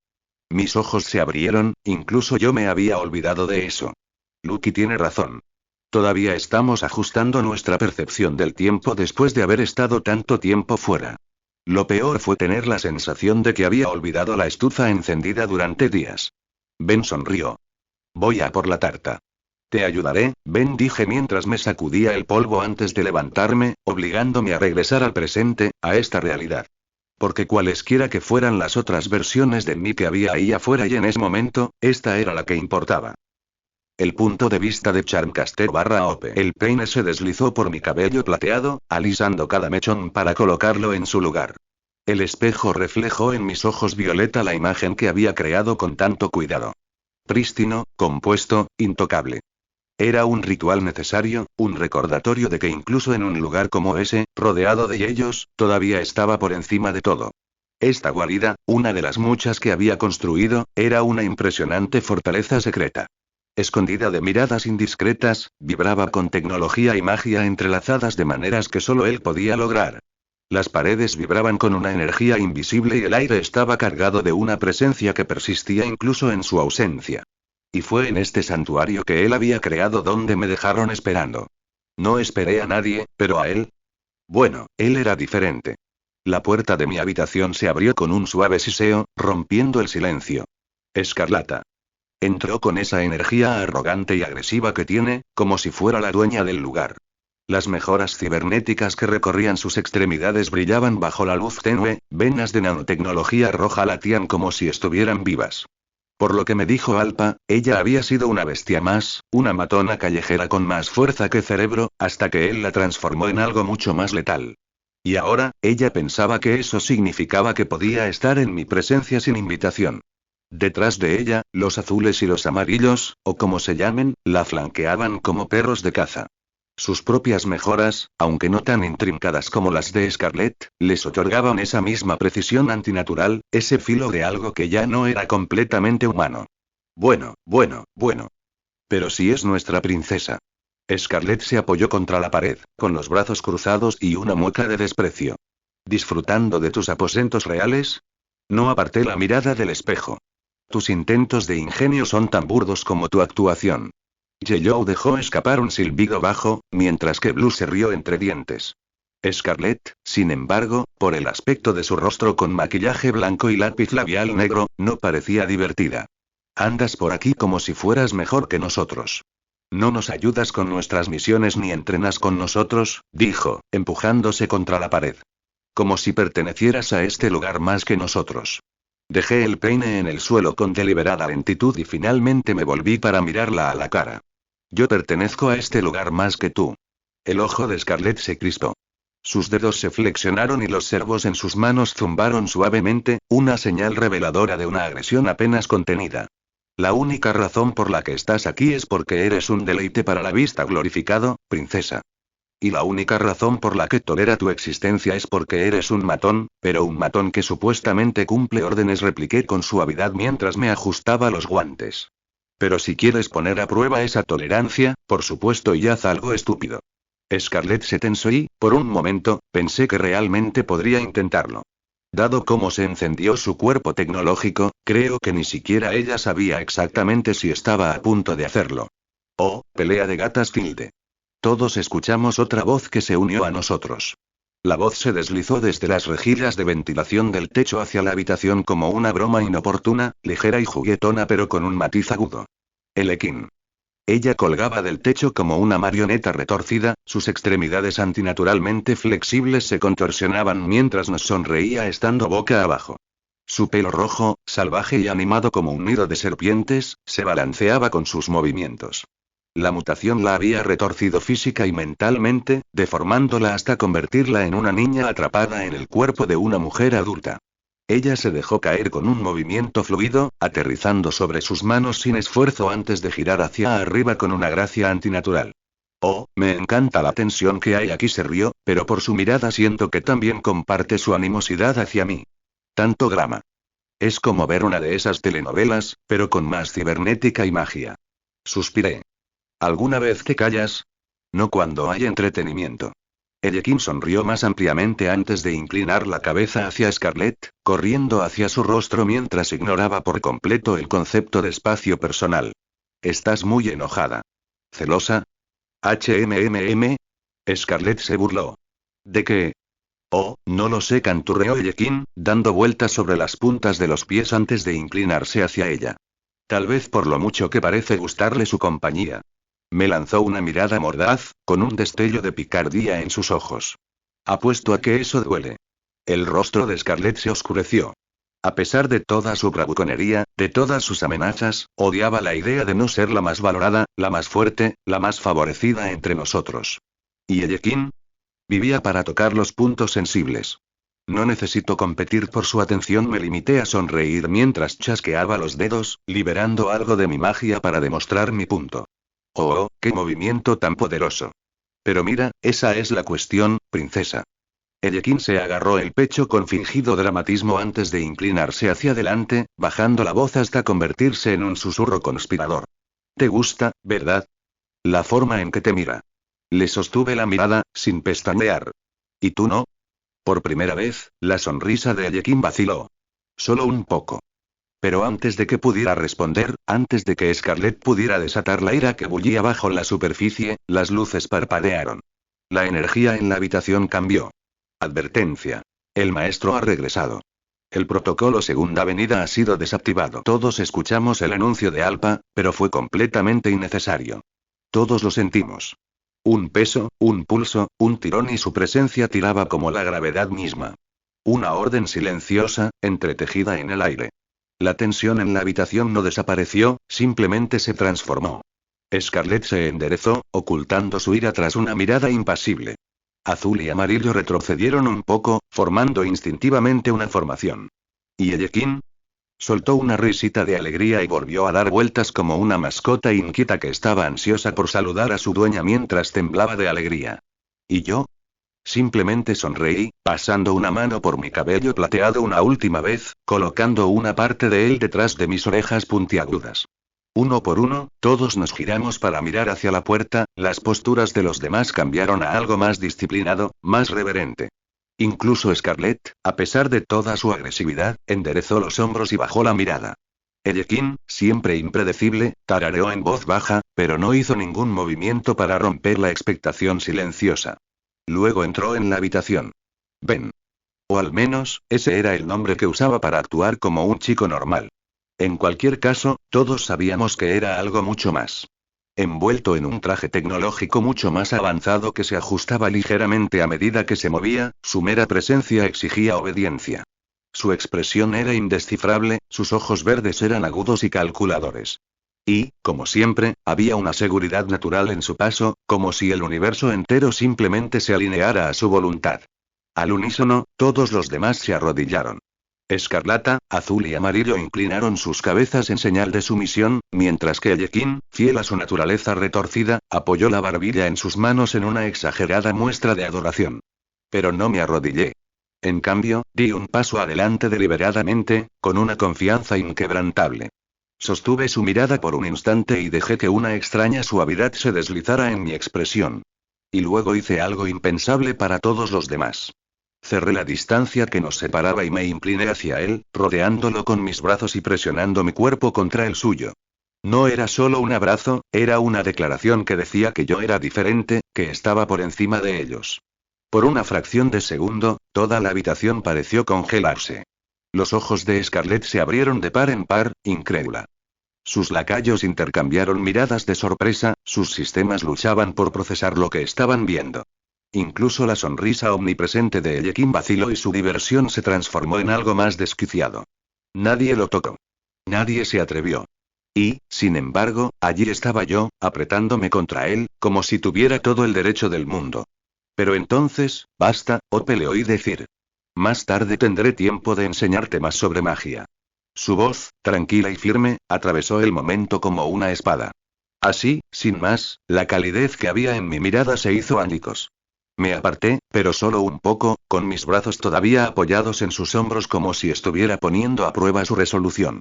Mis ojos se abrieron, incluso yo me había olvidado de eso. Lucky tiene razón. Todavía estamos ajustando nuestra percepción del tiempo después de haber estado tanto tiempo fuera. Lo peor fue tener la sensación de que había olvidado la estufa encendida durante días. Ben sonrió. Voy a por la tarta. Te ayudaré, Ben, dije mientras me sacudía el polvo antes de levantarme, obligándome a regresar al presente, a esta realidad. Porque cualesquiera que fueran las otras versiones de mí que había ahí afuera y en ese momento, esta era la que importaba. El punto de vista de Charmcaster/Ope. El peine se deslizó por mi cabello plateado, alisando cada mechón para colocarlo en su lugar. El espejo reflejó en mis ojos violeta la imagen que había creado con tanto cuidado. Prístino, compuesto, intocable. Era un ritual necesario, un recordatorio de que incluso en un lugar como ese, rodeado de ellos, todavía estaba por encima de todo. Esta guarida, una de las muchas que había construido, era una impresionante fortaleza secreta. Escondida de miradas indiscretas, vibraba con tecnología y magia entrelazadas de maneras que solo él podía lograr. Las paredes vibraban con una energía invisible y el aire estaba cargado de una presencia que persistía incluso en su ausencia. Y fue en este santuario que él había creado donde me dejaron esperando. No esperé a nadie, pero a él. Bueno, él era diferente. La puerta de mi habitación se abrió con un suave siseo, rompiendo el silencio. Escarlata. Entró con esa energía arrogante y agresiva que tiene, como si fuera la dueña del lugar. Las mejoras cibernéticas que recorrían sus extremidades brillaban bajo la luz tenue, venas de nanotecnología roja latían como si estuvieran vivas. Por lo que me dijo Alpa, ella había sido una bestia más, una matona callejera con más fuerza que cerebro, hasta que él la transformó en algo mucho más letal. Y ahora, ella pensaba que eso significaba que podía estar en mi presencia sin invitación. Detrás de ella, los azules y los amarillos, o como se llamen, la flanqueaban como perros de caza. Sus propias mejoras, aunque no tan intrincadas como las de Scarlett, les otorgaban esa misma precisión antinatural, ese filo de algo que ya no era completamente humano. Bueno. Pero si es nuestra princesa. Scarlett se apoyó contra la pared, con los brazos cruzados y una mueca de desprecio. ¿Disfrutando de tus aposentos reales? No aparté la mirada del espejo. Tus intentos de ingenio son tan burdos como tu actuación. Yellow dejó escapar un silbido bajo, mientras que Blue se rió entre dientes. Scarlett, sin embargo, por el aspecto de su rostro con maquillaje blanco y lápiz labial negro, no parecía divertida. Andas por aquí como si fueras mejor que nosotros. No nos ayudas con nuestras misiones ni entrenas con nosotros, dijo, empujándose contra la pared. Como si pertenecieras a este lugar más que nosotros. Dejé el peine en el suelo con deliberada lentitud y finalmente me volví para mirarla a la cara. Yo pertenezco a este lugar más que tú. El ojo de Scarlett se crispó. Sus dedos se flexionaron y los servos en sus manos zumbaron suavemente, una señal reveladora de una agresión apenas contenida. La única razón por la que estás aquí es porque eres un deleite para la vista glorificado, princesa. Y la única razón por la que tolera tu existencia es porque eres un matón, pero un matón que supuestamente cumple órdenes, repliqué con suavidad mientras me ajustaba los guantes. Pero si quieres poner a prueba esa tolerancia, por supuesto, y haz algo estúpido. Scarlett se tensó y, por un momento, pensé que realmente podría intentarlo. Dado cómo se encendió su cuerpo tecnológico, creo que ni siquiera ella sabía exactamente si estaba a punto de hacerlo. Oh, pelea de gatas tilde. Todos escuchamos otra voz que se unió a nosotros. La voz se deslizó desde las rejillas de ventilación del techo hacia la habitación como una broma inoportuna, ligera y juguetona pero con un matiz agudo. Elekin. Ella colgaba del techo como una marioneta retorcida, sus extremidades antinaturalmente flexibles se contorsionaban mientras nos sonreía estando boca abajo. Su pelo rojo, salvaje y animado como un nido de serpientes, se balanceaba con sus movimientos. La mutación la había retorcido física y mentalmente, deformándola hasta convertirla en una niña atrapada en el cuerpo de una mujer adulta. Ella se dejó caer con un movimiento fluido, aterrizando sobre sus manos sin esfuerzo antes de girar hacia arriba con una gracia antinatural. Oh, me encanta la tensión que hay aquí, se rió, pero por su mirada siento que también comparte su animosidad hacia mí. Tanto drama. Es como ver una de esas telenovelas, pero con más cibernética y magia. Suspiré. ¿Alguna vez te callas? No cuando hay entretenimiento. Ellekin sonrió más ampliamente antes de inclinar la cabeza hacia Scarlett, corriendo hacia su rostro mientras ignoraba por completo el concepto de espacio personal. Estás muy enojada. ¿Celosa? HMMM. Scarlett se burló. ¿De qué? Oh, no lo sé, canturreó Ellekin, dando vueltas sobre las puntas de los pies antes de inclinarse hacia ella. Tal vez por lo mucho que parece gustarle su compañía. Me lanzó una mirada mordaz, con un destello de picardía en sus ojos. Apuesto a que eso duele. El rostro de Scarlett se oscureció. A pesar de toda su bravuconería, de todas sus amenazas, odiaba la idea de no ser la más valorada, la más fuerte, la más favorecida entre nosotros. ¿Y Ellekin? Vivía para tocar los puntos sensibles. No necesito competir por su atención, me limité a sonreír mientras chasqueaba los dedos, liberando algo de mi magia para demostrar mi punto. Oh, qué movimiento tan poderoso. Pero mira, esa es la cuestión, princesa. Ellekin se agarró el pecho con fingido dramatismo antes de inclinarse hacia adelante, bajando la voz hasta convertirse en un susurro conspirador. ¿Te gusta, verdad? La forma en que te mira. Le sostuve la mirada, sin pestañear. ¿Y tú no? Por primera vez, la sonrisa de Ellekin vaciló. Solo un poco. Pero antes de que pudiera responder, antes de que Scarlett pudiera desatar la ira que bullía bajo la superficie, las luces parpadearon. La energía en la habitación cambió. Advertencia. El maestro ha regresado. El protocolo Segunda Avenida ha sido desactivado. Todos escuchamos el anuncio de Alpa, pero fue completamente innecesario. Todos lo sentimos. Un peso, un pulso, un tirón y su presencia tiraba como la gravedad misma. Una orden silenciosa, entretejida en el aire. La tensión en la habitación no desapareció, simplemente se transformó. Scarlett se enderezó, ocultando su ira tras una mirada impasible. Azul y amarillo retrocedieron un poco, formando instintivamente una formación. ¿Y Ellekin? Soltó una risita de alegría y volvió a dar vueltas como una mascota inquieta que estaba ansiosa por saludar a su dueña mientras temblaba de alegría. ¿Y yo? Simplemente sonreí, pasando una mano por mi cabello plateado una última vez, colocando una parte de él detrás de mis orejas puntiagudas. Uno por uno, todos nos giramos para mirar hacia la puerta, las posturas de los demás cambiaron a algo más disciplinado, más reverente. Incluso Scarlett, a pesar de toda su agresividad, enderezó los hombros y bajó la mirada. Ellekin, siempre impredecible, tarareó en voz baja, pero no hizo ningún movimiento para romper la expectación silenciosa. Luego entró en la habitación. Ben. O al menos, ese era el nombre que usaba para actuar como un chico normal. En cualquier caso, todos sabíamos que era algo mucho más. Envuelto en un traje tecnológico mucho más avanzado que se ajustaba ligeramente a medida que se movía, su mera presencia exigía obediencia. Su expresión era indescifrable, sus ojos verdes eran agudos y calculadores. Y, como siempre, había una seguridad natural en su paso, como si el universo entero simplemente se alineara a su voluntad. Al unísono, todos los demás se arrodillaron. Escarlata, Azul y Amarillo inclinaron sus cabezas en señal de sumisión, mientras que Ellekin, fiel a su naturaleza retorcida, apoyó la barbilla en sus manos en una exagerada muestra de adoración. Pero no me arrodillé. En cambio, di un paso adelante deliberadamente, con una confianza inquebrantable. Sostuve su mirada por un instante y dejé que una extraña suavidad se deslizara en mi expresión. Y luego hice algo impensable para todos los demás. Cerré la distancia que nos separaba y me incliné hacia él, rodeándolo con mis brazos y presionando mi cuerpo contra el suyo. No era solo un abrazo, era una declaración que decía que yo era diferente, que estaba por encima de ellos. Por una fracción de segundo, toda la habitación pareció congelarse. Los ojos de Scarlett se abrieron de par en par, incrédula. Sus lacayos intercambiaron miradas de sorpresa, sus sistemas luchaban por procesar lo que estaban viendo. Incluso la sonrisa omnipresente de Ellekin vaciló y su diversión se transformó en algo más desquiciado. Nadie lo tocó. Nadie se atrevió. Y, sin embargo, allí estaba yo, apretándome contra él, como si tuviera todo el derecho del mundo. Pero entonces, basta, le oí decir. Más tarde tendré tiempo de enseñarte más sobre magia. Su voz, tranquila y firme, atravesó el momento como una espada. Así, sin más, la calidez que había en mi mirada se hizo añicos. Me aparté, pero solo un poco, con mis brazos todavía apoyados en sus hombros como si estuviera poniendo a prueba su resolución.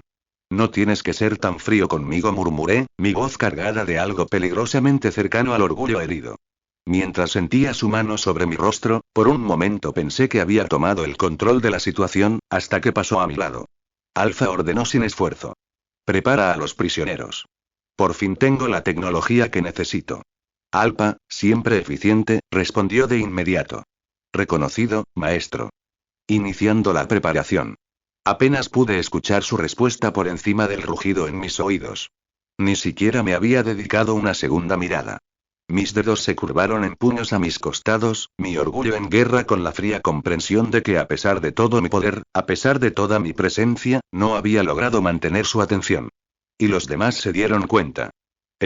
No tienes que ser tan frío conmigo, murmuré, mi voz cargada de algo peligrosamente cercano al orgullo herido. Mientras sentía su mano sobre mi rostro, por un momento pensé que había tomado el control de la situación, hasta que pasó a mi lado. Alfa ordenó sin esfuerzo. Prepara a los prisioneros. Por fin tengo la tecnología que necesito. Alfa, siempre eficiente, respondió de inmediato. Reconocido, maestro. Iniciando la preparación. Apenas pude escuchar su respuesta por encima del rugido en mis oídos. Ni siquiera me había dedicado una segunda mirada. Mis dedos se curvaron en puños a mis costados, mi orgullo en guerra con la fría comprensión de que a pesar de todo mi poder, a pesar de toda mi presencia, no había logrado mantener su atención. Y los demás se dieron cuenta.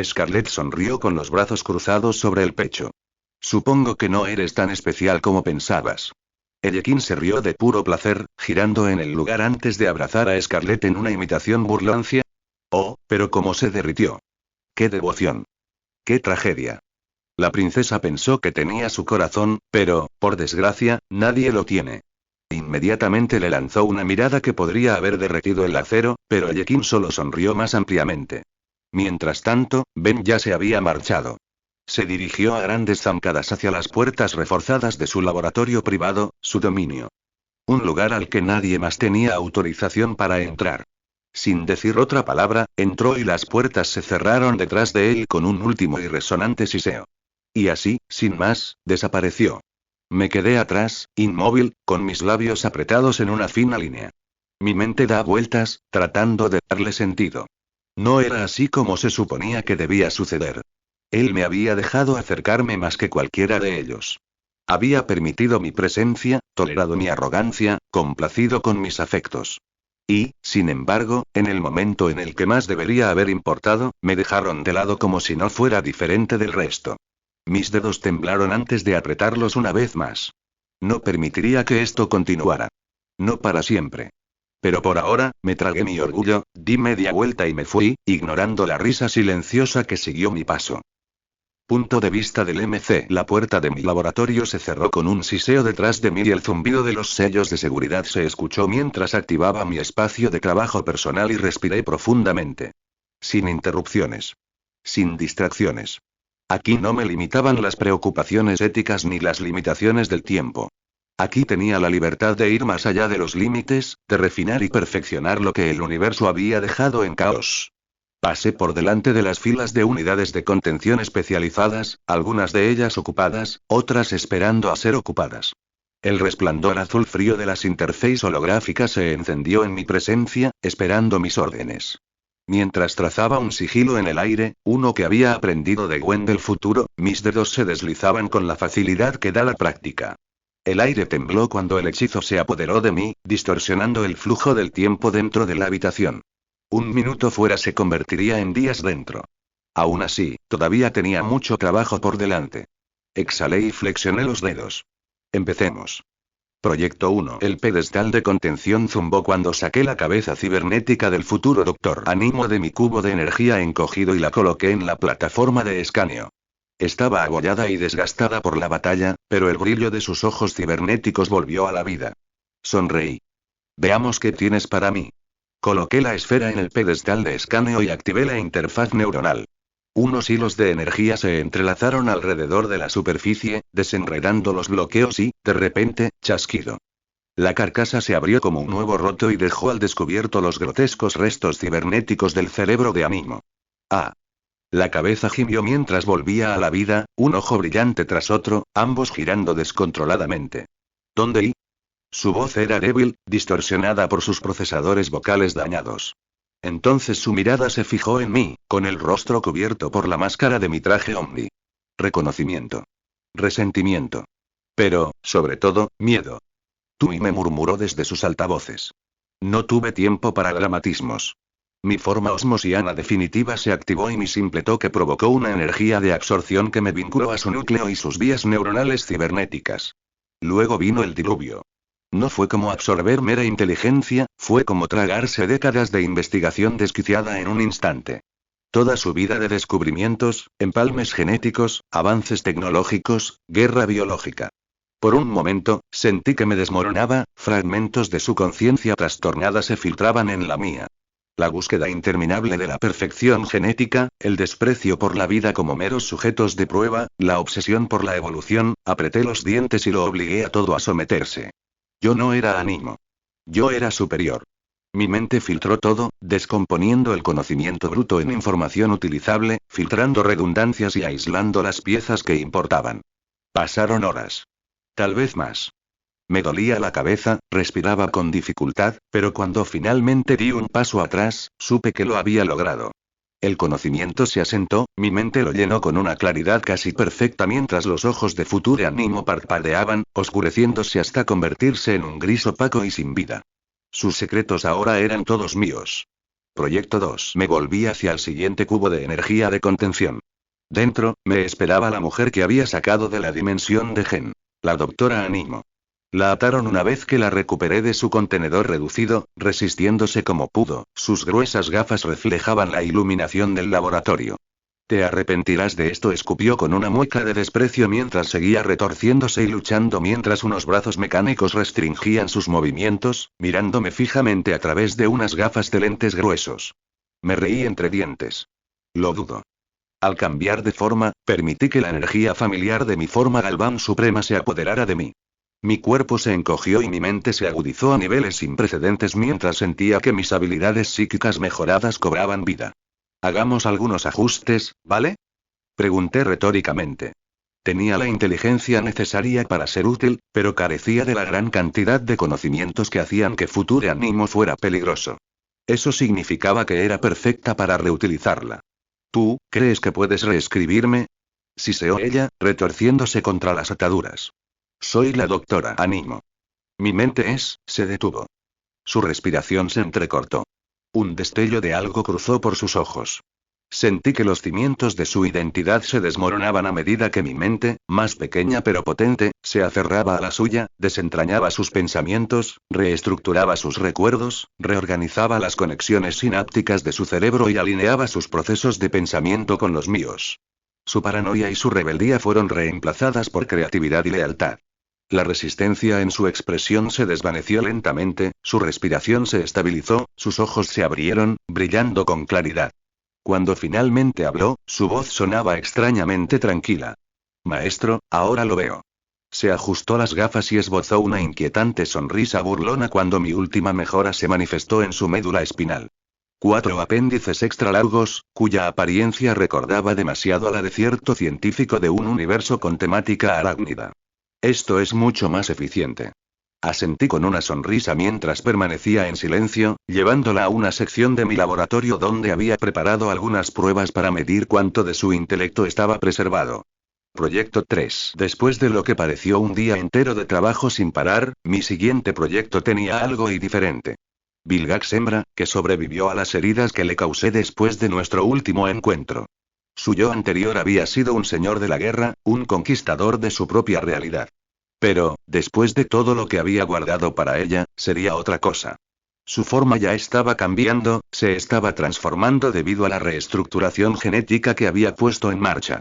Scarlett sonrió con los brazos cruzados sobre el pecho. Supongo que no eres tan especial como pensabas. Ellekin se rió de puro placer, girando en el lugar antes de abrazar a Scarlett en una imitación burlancia. Oh, pero cómo se derritió. ¡Qué devoción! ¡Qué tragedia! La princesa pensó que tenía su corazón, pero, por desgracia, nadie lo tiene. Inmediatamente le lanzó una mirada que podría haber derretido el acero, pero Ellekin solo sonrió más ampliamente. Mientras tanto, Ben ya se había marchado. Se dirigió a grandes zancadas hacia las puertas reforzadas de su laboratorio privado, su dominio. Un lugar al que nadie más tenía autorización para entrar. Sin decir otra palabra, entró y las puertas se cerraron detrás de él con un último y resonante siseo. Y así, sin más, desapareció. Me quedé atrás, inmóvil, con mis labios apretados en una fina línea. Mi mente da vueltas, tratando de darle sentido. No era así como se suponía que debía suceder. Él me había dejado acercarme más que cualquiera de ellos. Había permitido mi presencia, tolerado mi arrogancia, complacido con mis afectos. Y, sin embargo, en el momento en el que más debería haber importado, me dejaron de lado como si no fuera diferente del resto. Mis dedos temblaron antes de apretarlos una vez más. No permitiría que esto continuara. No para siempre. Pero por ahora, me tragué mi orgullo, di media vuelta y me fui, ignorando la risa silenciosa que siguió mi paso. Punto de vista del MC. La puerta de mi laboratorio se cerró con un siseo detrás de mí y el zumbido de los sellos de seguridad se escuchó mientras activaba mi espacio de trabajo personal y respiré profundamente. Sin interrupciones. Sin distracciones. Aquí no me limitaban las preocupaciones éticas ni las limitaciones del tiempo. Aquí tenía la libertad de ir más allá de los límites, de refinar y perfeccionar lo que el universo había dejado en caos. Pasé por delante de las filas de unidades de contención especializadas, algunas de ellas ocupadas, otras esperando a ser ocupadas. El resplandor azul frío de las interfaces holográficas se encendió en mi presencia, esperando mis órdenes. Mientras trazaba un sigilo en el aire, uno que había aprendido de Gwen del futuro, mis dedos se deslizaban con la facilidad que da la práctica. El aire tembló cuando el hechizo se apoderó de mí, distorsionando el flujo del tiempo dentro de la habitación. Un minuto fuera se convertiría en días dentro. Aún así, todavía tenía mucho trabajo por delante. Exhalé y flexioné los dedos. Empecemos. Proyecto 1. El pedestal de contención zumbó cuando saqué la cabeza cibernética del futuro doctor Animo de mi cubo de energía encogido y la coloqué en la plataforma de escaneo. Estaba agollada y desgastada por la batalla, pero el brillo de sus ojos cibernéticos volvió a la vida. Sonreí. Veamos qué tienes para mí. Coloqué la esfera en el pedestal de escaneo y activé la interfaz neuronal. Unos hilos de energía se entrelazaron alrededor de la superficie, desenredando los bloqueos y, de repente, chasquido. La carcasa se abrió como un huevo roto y dejó al descubierto los grotescos restos cibernéticos del cerebro de Animo. ¡Ah! La cabeza gimió mientras volvía a la vida, un ojo brillante tras otro, ambos girando descontroladamente. ¿Dónde y? Su voz era débil, distorsionada por sus procesadores vocales dañados. Entonces su mirada se fijó en mí, con el rostro cubierto por la máscara de mi traje Omni. Reconocimiento. Resentimiento. Pero, sobre todo, miedo. Tú y me murmuró desde sus altavoces. No tuve tiempo para dramatismos. Mi forma osmosiana definitiva se activó y mi simple toque provocó una energía de absorción que me vinculó a su núcleo y sus vías neuronales cibernéticas. Luego vino el diluvio. No fue como absorber mera inteligencia, fue como tragarse décadas de investigación desquiciada en un instante. Toda su vida de descubrimientos, empalmes genéticos, avances tecnológicos, guerra biológica. Por un momento, sentí que me desmoronaba, fragmentos de su conciencia trastornada se filtraban en la mía. La búsqueda interminable de la perfección genética, el desprecio por la vida como meros sujetos de prueba, la obsesión por la evolución, apreté los dientes y lo obligué a todo a someterse. Yo no era Animo. Yo era superior. Mi mente filtró todo, descomponiendo el conocimiento bruto en información utilizable, filtrando redundancias y aislando las piezas que importaban. Pasaron horas. Tal vez más. Me dolía la cabeza, respiraba con dificultad, pero cuando finalmente di un paso atrás, supe que lo había logrado. El conocimiento se asentó, mi mente lo llenó con una claridad casi perfecta mientras los ojos de Future Animo parpadeaban, oscureciéndose hasta convertirse en un gris opaco y sin vida. Sus secretos ahora eran todos míos. Proyecto 2. Me volví hacia el siguiente cubo de energía de contención. Dentro, me esperaba la mujer que había sacado de la dimensión de Gen. La doctora Animo. La ataron una vez que la recuperé de su contenedor reducido, resistiéndose como pudo, sus gruesas gafas reflejaban la iluminación del laboratorio. Te arrepentirás de esto, escupió con una mueca de desprecio mientras seguía retorciéndose y luchando mientras unos brazos mecánicos restringían sus movimientos, mirándome fijamente a través de unas gafas de lentes gruesos. Me reí entre dientes. Lo dudo. Al cambiar de forma, permití que la energía familiar de mi forma Galván Suprema se apoderara de mí. Mi cuerpo se encogió y mi mente se agudizó a niveles sin precedentes mientras sentía que mis habilidades psíquicas mejoradas cobraban vida. Hagamos algunos ajustes, ¿vale? Pregunté retóricamente. Tenía la inteligencia necesaria para ser útil, pero carecía de la gran cantidad de conocimientos que hacían que Future Animo fuera peligroso. Eso significaba que era perfecta para reutilizarla. ¿Tú, crees que puedes reescribirme? Siseó ella, retorciéndose contra las ataduras. Soy la doctora Animo. Mi mente se detuvo. Su respiración se entrecortó. Un destello de algo cruzó por sus ojos. Sentí que los cimientos de su identidad se desmoronaban a medida que mi mente, más pequeña pero potente, se aferraba a la suya, desentrañaba sus pensamientos, reestructuraba sus recuerdos, reorganizaba las conexiones sinápticas de su cerebro y alineaba sus procesos de pensamiento con los míos. Su paranoia y su rebeldía fueron reemplazadas por creatividad y lealtad. La resistencia en su expresión se desvaneció lentamente, su respiración se estabilizó, sus ojos se abrieron, brillando con claridad. Cuando finalmente habló, su voz sonaba extrañamente tranquila. Maestro, ahora lo veo. Se ajustó las gafas y esbozó una inquietante sonrisa burlona cuando mi última mejora se manifestó en su médula espinal. 4 apéndices extra largos, cuya apariencia recordaba demasiado a la de cierto científico de un universo con temática arácnida. Esto es mucho más eficiente. Asentí con una sonrisa mientras permanecía en silencio, llevándola a una sección de mi laboratorio donde había preparado algunas pruebas para medir cuánto de su intelecto estaba preservado. Proyecto 3. Después de lo que pareció un día entero de trabajo sin parar, mi siguiente proyecto tenía algo y diferente. Vilgax hembra, que sobrevivió a las heridas que le causé después de nuestro último encuentro. Su yo anterior había sido un señor de la guerra, un conquistador de su propia realidad. Pero, después de todo lo que había guardado para ella, sería otra cosa. Su forma ya estaba cambiando, se estaba transformando debido a la reestructuración genética que había puesto en marcha.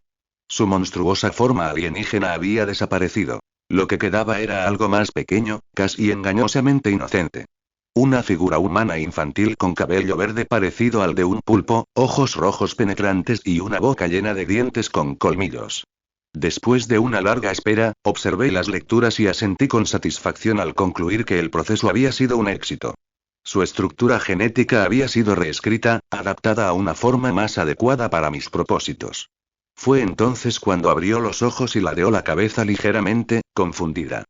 Su monstruosa forma alienígena había desaparecido. Lo que quedaba era algo más pequeño, casi engañosamente inocente. Una figura humana infantil con cabello verde parecido al de un pulpo, ojos rojos penetrantes y una boca llena de dientes con colmillos. Después de una larga espera, observé las lecturas y asentí con satisfacción al concluir que el proceso había sido un éxito. Su estructura genética había sido reescrita, adaptada a una forma más adecuada para mis propósitos. Fue entonces cuando abrió los ojos y ladeó la cabeza ligeramente, confundida.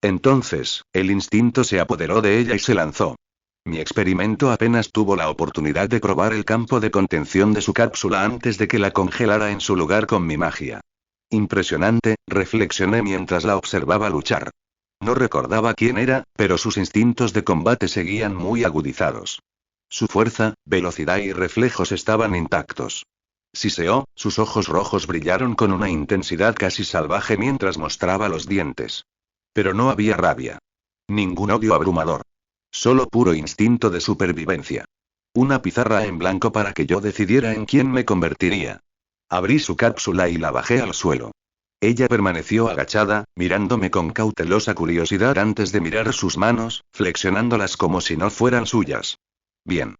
Entonces, el instinto se apoderó de ella y se lanzó. Mi experimento apenas tuvo la oportunidad de probar el campo de contención de su cápsula antes de que la congelara en su lugar con mi magia. Impresionante, reflexioné mientras la observaba luchar. No recordaba quién era, pero sus instintos de combate seguían muy agudizados. Su fuerza, velocidad y reflejos estaban intactos. Siseó, sus ojos rojos brillaron con una intensidad casi salvaje mientras mostraba los dientes. Pero no había rabia. Ningún odio abrumador. Solo puro instinto de supervivencia. Una pizarra en blanco para que yo decidiera en quién me convertiría. Abrí su cápsula y la bajé al suelo. Ella permaneció agachada, mirándome con cautelosa curiosidad antes de mirar sus manos, flexionándolas como si no fueran suyas. Bien.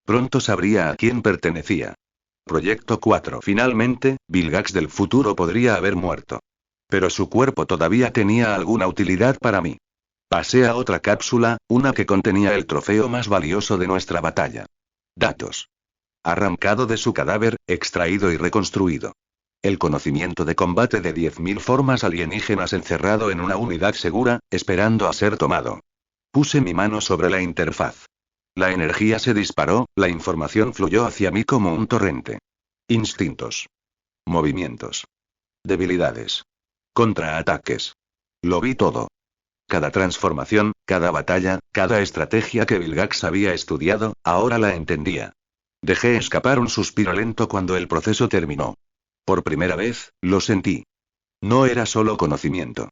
Pronto sabría a quién pertenecía. Proyecto 4. Finalmente, Vilgax del futuro podría haber muerto. Pero su cuerpo todavía tenía alguna utilidad para mí. Pasé a otra cápsula, una que contenía el trofeo más valioso de nuestra batalla. Datos. Arrancado de su cadáver, extraído y reconstruido. El conocimiento de combate de 10.000 formas alienígenas encerrado en una unidad segura, esperando a ser tomado. Puse mi mano sobre la interfaz. La energía se disparó, la información fluyó hacia mí como un torrente. Instintos. Movimientos. Debilidades. Contraataques. Lo vi todo. Cada transformación, cada batalla, cada estrategia que Vilgax había estudiado, ahora la entendía. Dejé escapar un suspiro lento cuando el proceso terminó. Por primera vez, lo sentí. No era solo conocimiento.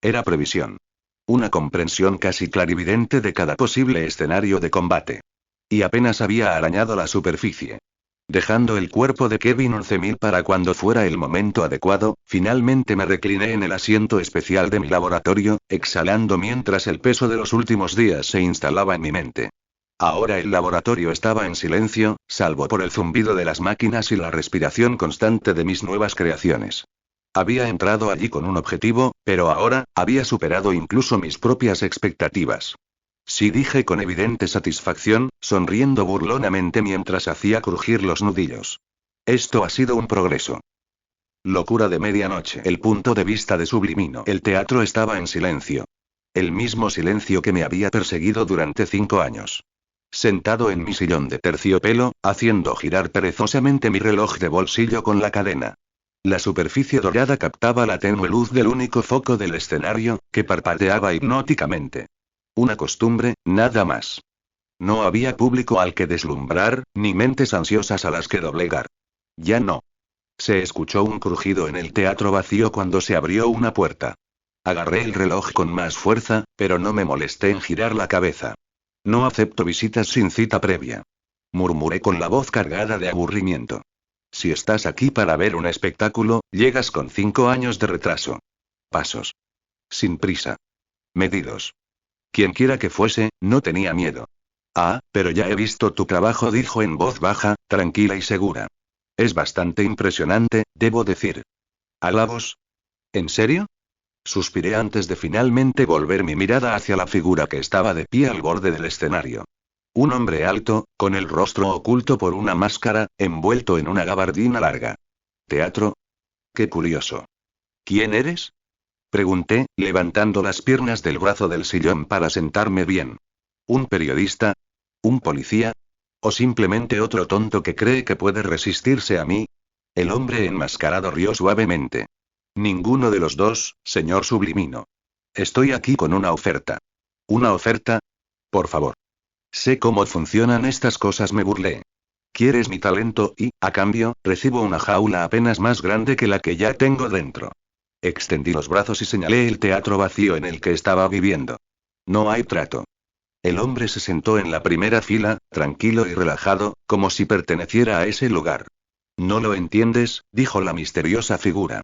Era previsión. Una comprensión casi clarividente de cada posible escenario de combate. Y apenas había arañado la superficie. Dejando el cuerpo de Kevin 11.000 para cuando fuera el momento adecuado, finalmente me recliné en el asiento especial de mi laboratorio, exhalando mientras el peso de los últimos días se instalaba en mi mente. Ahora el laboratorio estaba en silencio, salvo por el zumbido de las máquinas y la respiración constante de mis nuevas creaciones. Había entrado allí con un objetivo, pero ahora, había superado incluso mis propias expectativas. Sí, dije con evidente satisfacción, sonriendo burlonamente mientras hacía crujir los nudillos. Esto ha sido un progreso. Locura de medianoche. El punto de vista de Sublimino. El teatro estaba en silencio. El mismo silencio que me había perseguido durante 5 años. Sentado en mi sillón de terciopelo, haciendo girar perezosamente mi reloj de bolsillo con la cadena. La superficie dorada captaba la tenue luz del único foco del escenario, que parpadeaba hipnóticamente. Una costumbre, nada más. No había público al que deslumbrar, ni mentes ansiosas a las que doblegar. Ya no. Se escuchó un crujido en el teatro vacío cuando se abrió una puerta. Agarré el reloj con más fuerza, pero no me molesté en girar la cabeza. No acepto visitas sin cita previa. Murmuré con la voz cargada de aburrimiento. Si estás aquí para ver un espectáculo, llegas con 5 años de retraso. Pasos. Sin prisa. Medidos. Quienquiera que fuese, no tenía miedo. Ah, pero ya he visto tu trabajo, dijo en voz baja, tranquila y segura. Es bastante impresionante, debo decir. ¿Halagos? ¿En serio? Suspiré antes de finalmente volver mi mirada hacia la figura que estaba de pie al borde del escenario. Un hombre alto, con el rostro oculto por una máscara, envuelto en una gabardina larga. ¿Teatro? Qué curioso. ¿Quién eres? Pregunté, levantando las piernas del brazo del sillón para sentarme bien. ¿Un periodista? ¿Un policía? ¿O simplemente otro tonto que cree que puede resistirse a mí? El hombre enmascarado rió suavemente. Ninguno de los dos, señor Sublimino. Estoy aquí con una oferta. ¿Una oferta? Por favor. Sé cómo funcionan estas cosas, me burlé. Quieres mi talento y, a cambio, recibo una jaula apenas más grande que la que ya tengo dentro. Extendí los brazos y señalé el teatro vacío en el que estaba viviendo. No hay trato. El hombre se sentó en la primera fila, tranquilo y relajado, como si perteneciera a ese lugar. No lo entiendes, dijo la misteriosa figura.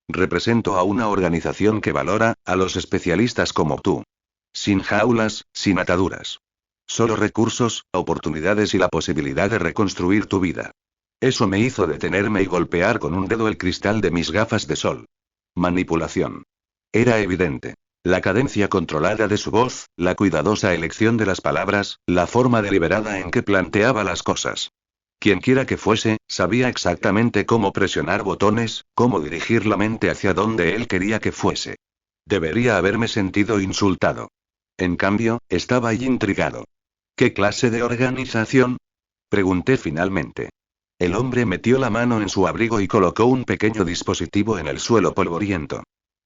Represento a una organización que valora a los especialistas como tú. Sin jaulas, sin ataduras. Solo recursos, oportunidades y la posibilidad de reconstruir tu vida. Eso me hizo detenerme y golpear con un dedo el cristal de mis gafas de sol. Manipulación. Era evidente. La cadencia controlada de su voz, la cuidadosa elección de las palabras, la forma deliberada en que planteaba las cosas. Quienquiera que fuese, sabía exactamente cómo presionar botones, cómo dirigir la mente hacia donde él quería que fuese. Debería haberme sentido insultado. En cambio, estaba allí intrigado. ¿Qué clase de organización? Pregunté finalmente. El hombre metió la mano en su abrigo y colocó un pequeño dispositivo en el suelo polvoriento.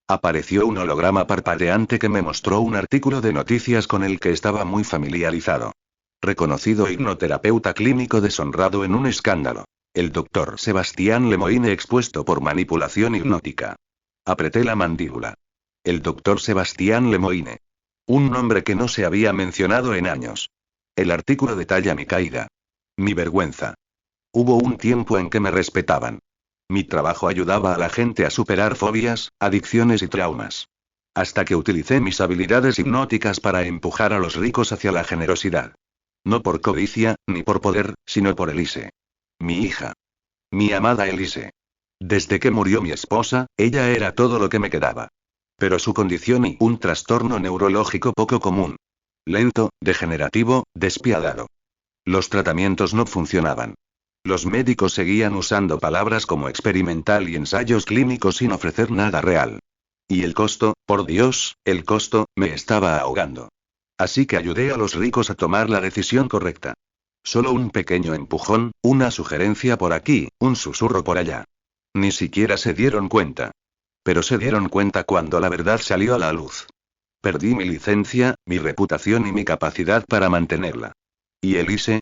Apareció un holograma parpadeante que me mostró un artículo de noticias con el que estaba muy familiarizado. Reconocido hipnoterapeuta clínico deshonrado en un escándalo. El doctor Sebastián Lemoine expuesto por manipulación hipnótica. Apreté la mandíbula. El doctor Sebastián Lemoine. Un nombre que no se había mencionado en años. El artículo detalla mi caída. Mi vergüenza. Hubo un tiempo en que me respetaban. Mi trabajo ayudaba a la gente a superar fobias, adicciones y traumas. Hasta que utilicé mis habilidades hipnóticas para empujar a los ricos hacia la generosidad. No por codicia, ni por poder, sino por Elise. Mi hija. Mi amada Elise. Desde que murió mi esposa, ella era todo lo que me quedaba. Pero su condición y un trastorno neurológico poco común. Lento, degenerativo, despiadado. Los tratamientos no funcionaban. Los médicos seguían usando palabras como experimental y ensayos clínicos sin ofrecer nada real. Y el costo, por Dios, el costo, me estaba ahogando. Así que ayudé a los ricos a tomar la decisión correcta. Solo un pequeño empujón, una sugerencia por aquí, un susurro por allá. Ni siquiera se dieron cuenta. Pero se dieron cuenta cuando la verdad salió a la luz. Perdí mi licencia, mi reputación y mi capacidad para mantenerla. ¿Y Elise?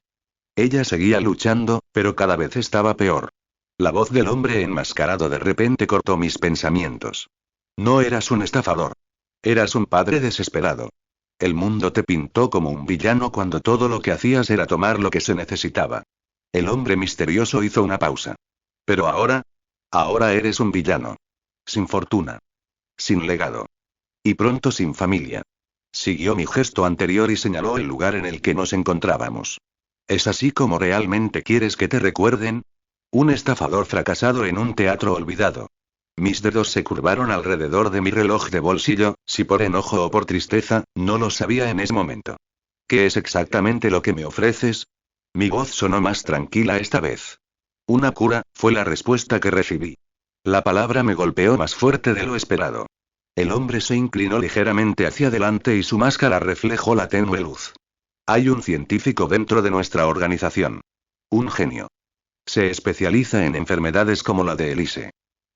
Ella seguía luchando, pero cada vez estaba peor. La voz del hombre enmascarado de repente cortó mis pensamientos. No eras un estafador. Eras un padre desesperado. El mundo te pintó como un villano cuando todo lo que hacías era tomar lo que se necesitaba. El hombre misterioso hizo una pausa. Pero ahora eres un villano. Sin fortuna. Sin legado. Y pronto sin familia. Siguió mi gesto anterior y señaló el lugar en el que nos encontrábamos. ¿Es así como realmente quieres que te recuerden? Un estafador fracasado en un teatro olvidado. Mis dedos se curvaron alrededor de mi reloj de bolsillo, si por enojo o por tristeza, no lo sabía en ese momento. ¿Qué es exactamente lo que me ofreces? Mi voz sonó más tranquila esta vez. Una cura, fue la respuesta que recibí. La palabra me golpeó más fuerte de lo esperado. El hombre se inclinó ligeramente hacia adelante y su máscara reflejó la tenue luz. Hay un científico dentro de nuestra organización. Un genio. Se especializa en enfermedades como la de Elise.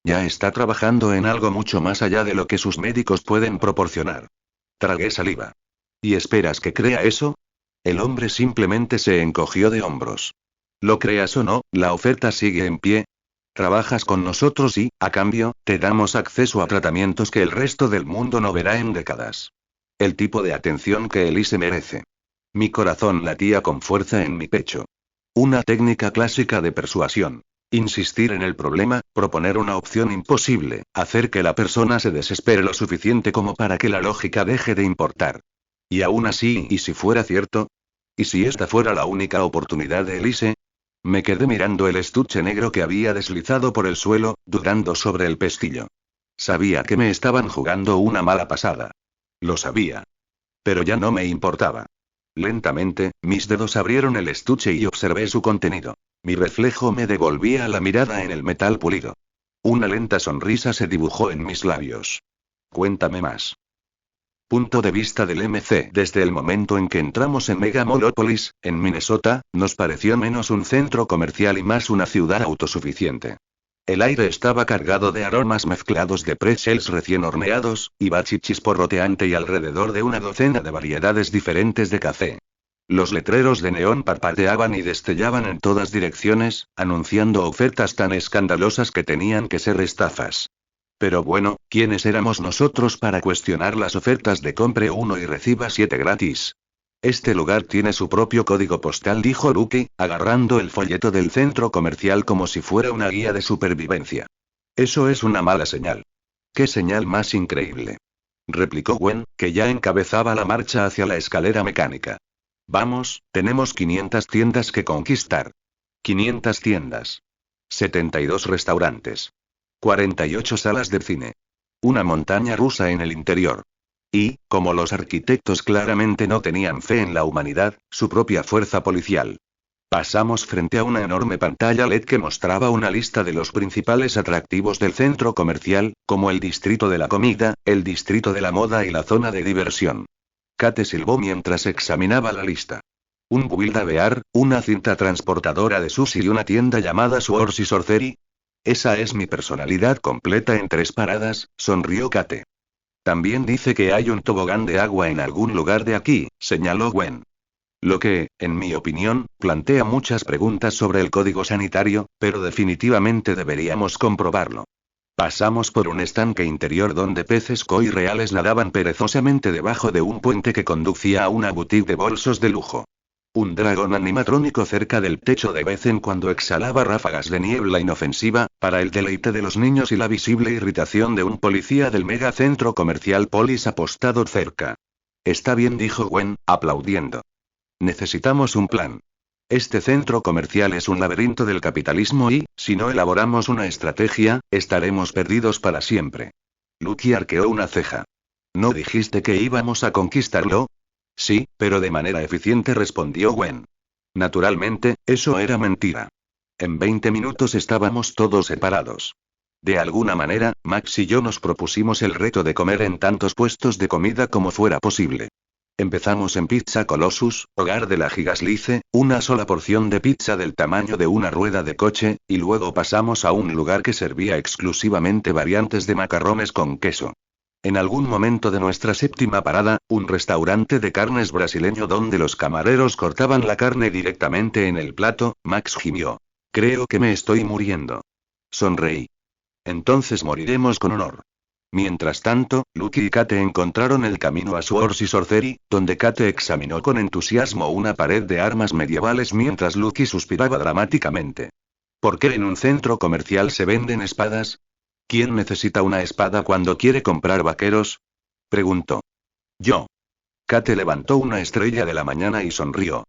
Ya está trabajando en algo mucho más allá de lo que sus médicos pueden proporcionar. Tragué saliva. ¿Y esperas que crea eso? El hombre simplemente se encogió de hombros. Lo creas o no, la oferta sigue en pie. Trabajas con nosotros y, a cambio, te damos acceso a tratamientos que el resto del mundo no verá en décadas. El tipo de atención que Elise merece. Mi corazón latía con fuerza en mi pecho. Una técnica clásica de persuasión. Insistir en el problema, proponer una opción imposible, hacer que la persona se desespere lo suficiente como para que la lógica deje de importar. Y aún así, ¿y si fuera cierto? ¿Y si esta fuera la única oportunidad de Elise? Me quedé mirando el estuche negro que había deslizado por el suelo, dudando sobre el pestillo. Sabía que me estaban jugando una mala pasada. Lo sabía. Pero ya no me importaba. Lentamente, mis dedos abrieron el estuche y observé su contenido. Mi reflejo me devolvía la mirada en el metal pulido. Una lenta sonrisa se dibujó en mis labios. Cuéntame más. Punto de vista del MC. Desde el momento en que entramos en Megamolopolis, en Minnesota, nos pareció menos un centro comercial y más una ciudad autosuficiente. El aire estaba cargado de aromas mezclados de pretzels recién horneados, y bachichis porroteante y alrededor de una docena de variedades diferentes de café. Los letreros de neón parpadeaban y destellaban en todas direcciones, anunciando ofertas tan escandalosas que tenían que ser estafas. Pero bueno, ¿quiénes éramos nosotros para cuestionar las ofertas de compre uno y reciba 7 gratis? Este lugar tiene su propio código postal, dijo Lucky, agarrando el folleto del centro comercial como si fuera una guía de supervivencia. Eso es una mala señal. ¿Qué señal más increíble? Replicó Gwen, que ya encabezaba la marcha hacia la escalera mecánica. Vamos, tenemos 500 tiendas que conquistar. 500 tiendas. 72 restaurantes. 48 salas de cine. Una montaña rusa en el interior. Y, como los arquitectos claramente no tenían fe en la humanidad, su propia fuerza policial. Pasamos frente a una enorme pantalla LED que mostraba una lista de los principales atractivos del centro comercial, como el distrito de la comida, el distrito de la moda y la zona de diversión. Kate silbó mientras examinaba la lista. Un Build a Bear, una cinta transportadora de sushi y una tienda llamada Swords y Sorcery. Esa es mi personalidad completa en 3 paradas, sonrió Kate. También dice que hay un tobogán de agua en algún lugar de aquí, señaló Gwen. Lo que, en mi opinión, plantea muchas preguntas sobre el código sanitario, pero definitivamente deberíamos comprobarlo. Pasamos por un estanque interior donde peces koi reales nadaban perezosamente debajo de un puente que conducía a una boutique de bolsos de lujo. Un dragón animatrónico cerca del techo de vez en cuando exhalaba ráfagas de niebla inofensiva, para el deleite de los niños y la visible irritación de un policía del megacentro comercial Polis apostado cerca. Está bien, dijo Gwen, aplaudiendo. Necesitamos un plan. Este centro comercial es un laberinto del capitalismo y, si no elaboramos una estrategia, estaremos perdidos para siempre. Lucky arqueó una ceja. ¿No dijiste que íbamos a conquistarlo? Sí, pero de manera eficiente, respondió Gwen. Naturalmente, eso era mentira. En 20 minutos estábamos todos separados. De alguna manera, Max y yo nos propusimos el reto de comer en tantos puestos de comida como fuera posible. Empezamos en Pizza Colossus, hogar de la Gigaslice, una sola porción de pizza del tamaño de una rueda de coche, y luego pasamos a un lugar que servía exclusivamente variantes de macarrones con queso. En algún momento de nuestra séptima parada, un restaurante de carnes brasileño donde los camareros cortaban la carne directamente en el plato, Max gimió. Creo que me estoy muriendo. Sonreí. Entonces moriremos con honor. Mientras tanto, Lucky y Kate encontraron el camino a Swords y Sorcery, donde Kate examinó con entusiasmo una pared de armas medievales mientras Lucky suspiraba dramáticamente. ¿Por qué en un centro comercial se venden espadas? ¿Quién necesita una espada cuando quiere comprar vaqueros? Preguntó. Yo. Kate levantó una estrella de la mañana y sonrió.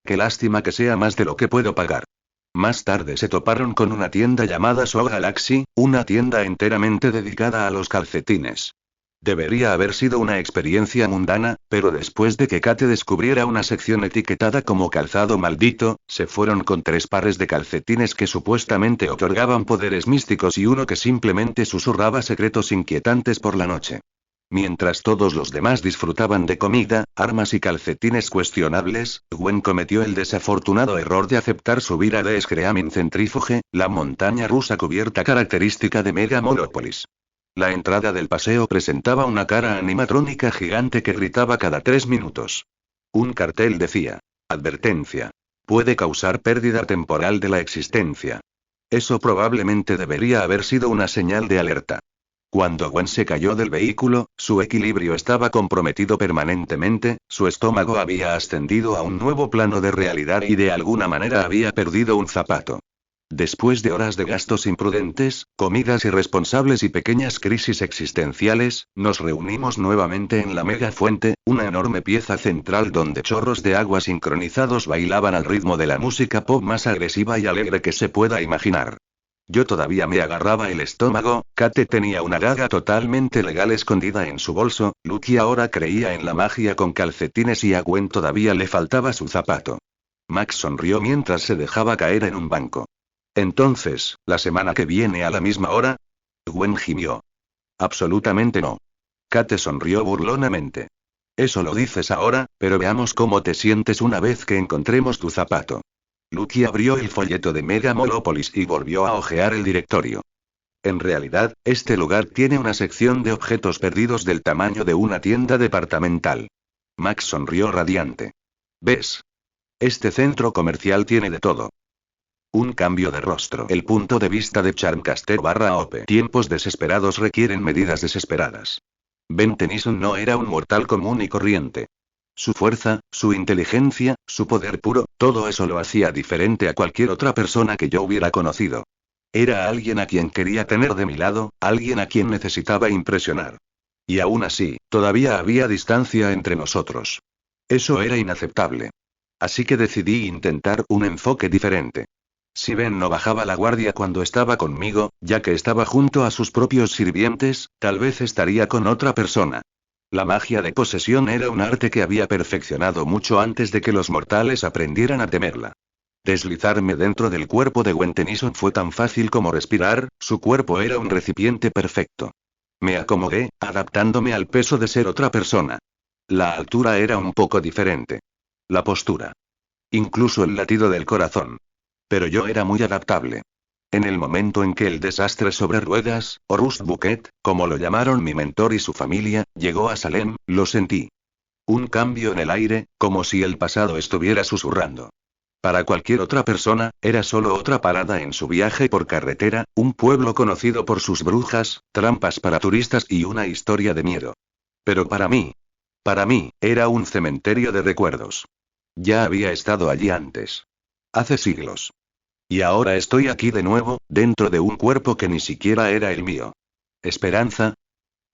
Qué lástima que sea más de lo que puedo pagar. Más tarde se toparon con una tienda llamada So Galaxy, una tienda enteramente dedicada a los calcetines. Debería haber sido una experiencia mundana, pero después de que Kate descubriera una sección etiquetada como calzado maldito, se fueron con 3 pares de calcetines que supuestamente otorgaban poderes místicos y uno que simplemente susurraba secretos inquietantes por la noche. Mientras todos los demás disfrutaban de comida, armas y calcetines cuestionables, Gwen cometió el desafortunado error de aceptar subir a The Screaming Centrifuge, la montaña rusa cubierta característica de Mega Molopolis. La entrada del paseo presentaba una cara animatrónica gigante que gritaba cada 3 minutos. Un cartel decía: advertencia. Puede causar pérdida temporal de la existencia. Eso probablemente debería haber sido una señal de alerta. Cuando Gwen se cayó del vehículo, su equilibrio estaba comprometido permanentemente, su estómago había ascendido a un nuevo plano de realidad y de alguna manera había perdido un zapato. Después de horas de gastos imprudentes, comidas irresponsables y pequeñas crisis existenciales, nos reunimos nuevamente en la mega fuente, una enorme pieza central donde chorros de agua sincronizados bailaban al ritmo de la música pop más agresiva y alegre que se pueda imaginar. Yo todavía me agarraba el estómago, Kate tenía una daga totalmente legal escondida en su bolso, Lucky ahora creía en la magia con calcetines y a Gwen todavía le faltaba su zapato. Max sonrió mientras se dejaba caer en un banco. Entonces, ¿la semana que viene a la misma hora? Gwen gimió. Absolutamente no. Kate sonrió burlonamente. Eso lo dices ahora, pero veamos cómo te sientes una vez que encontremos tu zapato. Lucky abrió el folleto de Mega Molopolis y volvió a hojear el directorio. En realidad, este lugar tiene una sección de objetos perdidos del tamaño de una tienda departamental. Max sonrió radiante. ¿Ves? Este centro comercial tiene de todo. Un cambio de rostro. El punto de vista de Charmcaster/OP. Tiempos desesperados requieren medidas desesperadas. Ben Tennyson no era un mortal común y corriente. Su fuerza, su inteligencia, su poder puro, todo eso lo hacía diferente a cualquier otra persona que yo hubiera conocido. Era alguien a quien quería tener de mi lado, alguien a quien necesitaba impresionar. Y aún así, todavía había distancia entre nosotros. Eso era inaceptable. Así que decidí intentar un enfoque diferente. Si Ben no bajaba la guardia cuando estaba conmigo, ya que estaba junto a sus propios sirvientes, tal vez estaría con otra persona. La magia de posesión era un arte que había perfeccionado mucho antes de que los mortales aprendieran a temerla. Deslizarme dentro del cuerpo de Gwen Tennyson fue tan fácil como respirar, su cuerpo era un recipiente perfecto. Me acomodé, adaptándome al peso de ser otra persona. La altura era un poco diferente. La postura. Incluso el latido del corazón. Pero yo era muy adaptable. En el momento en que el desastre sobre ruedas, o Rust Bucket, como lo llamaron mi mentor y su familia, llegó a Salem, lo sentí. Un cambio en el aire, como si el pasado estuviera susurrando. Para cualquier otra persona, era solo otra parada en su viaje por carretera, un pueblo conocido por sus brujas, trampas para turistas y una historia de miedo. Pero para mí, era un cementerio de recuerdos. Ya había estado allí antes. Hace siglos. Y ahora estoy aquí de nuevo, dentro de un cuerpo que ni siquiera era el mío. ¿Esperanza?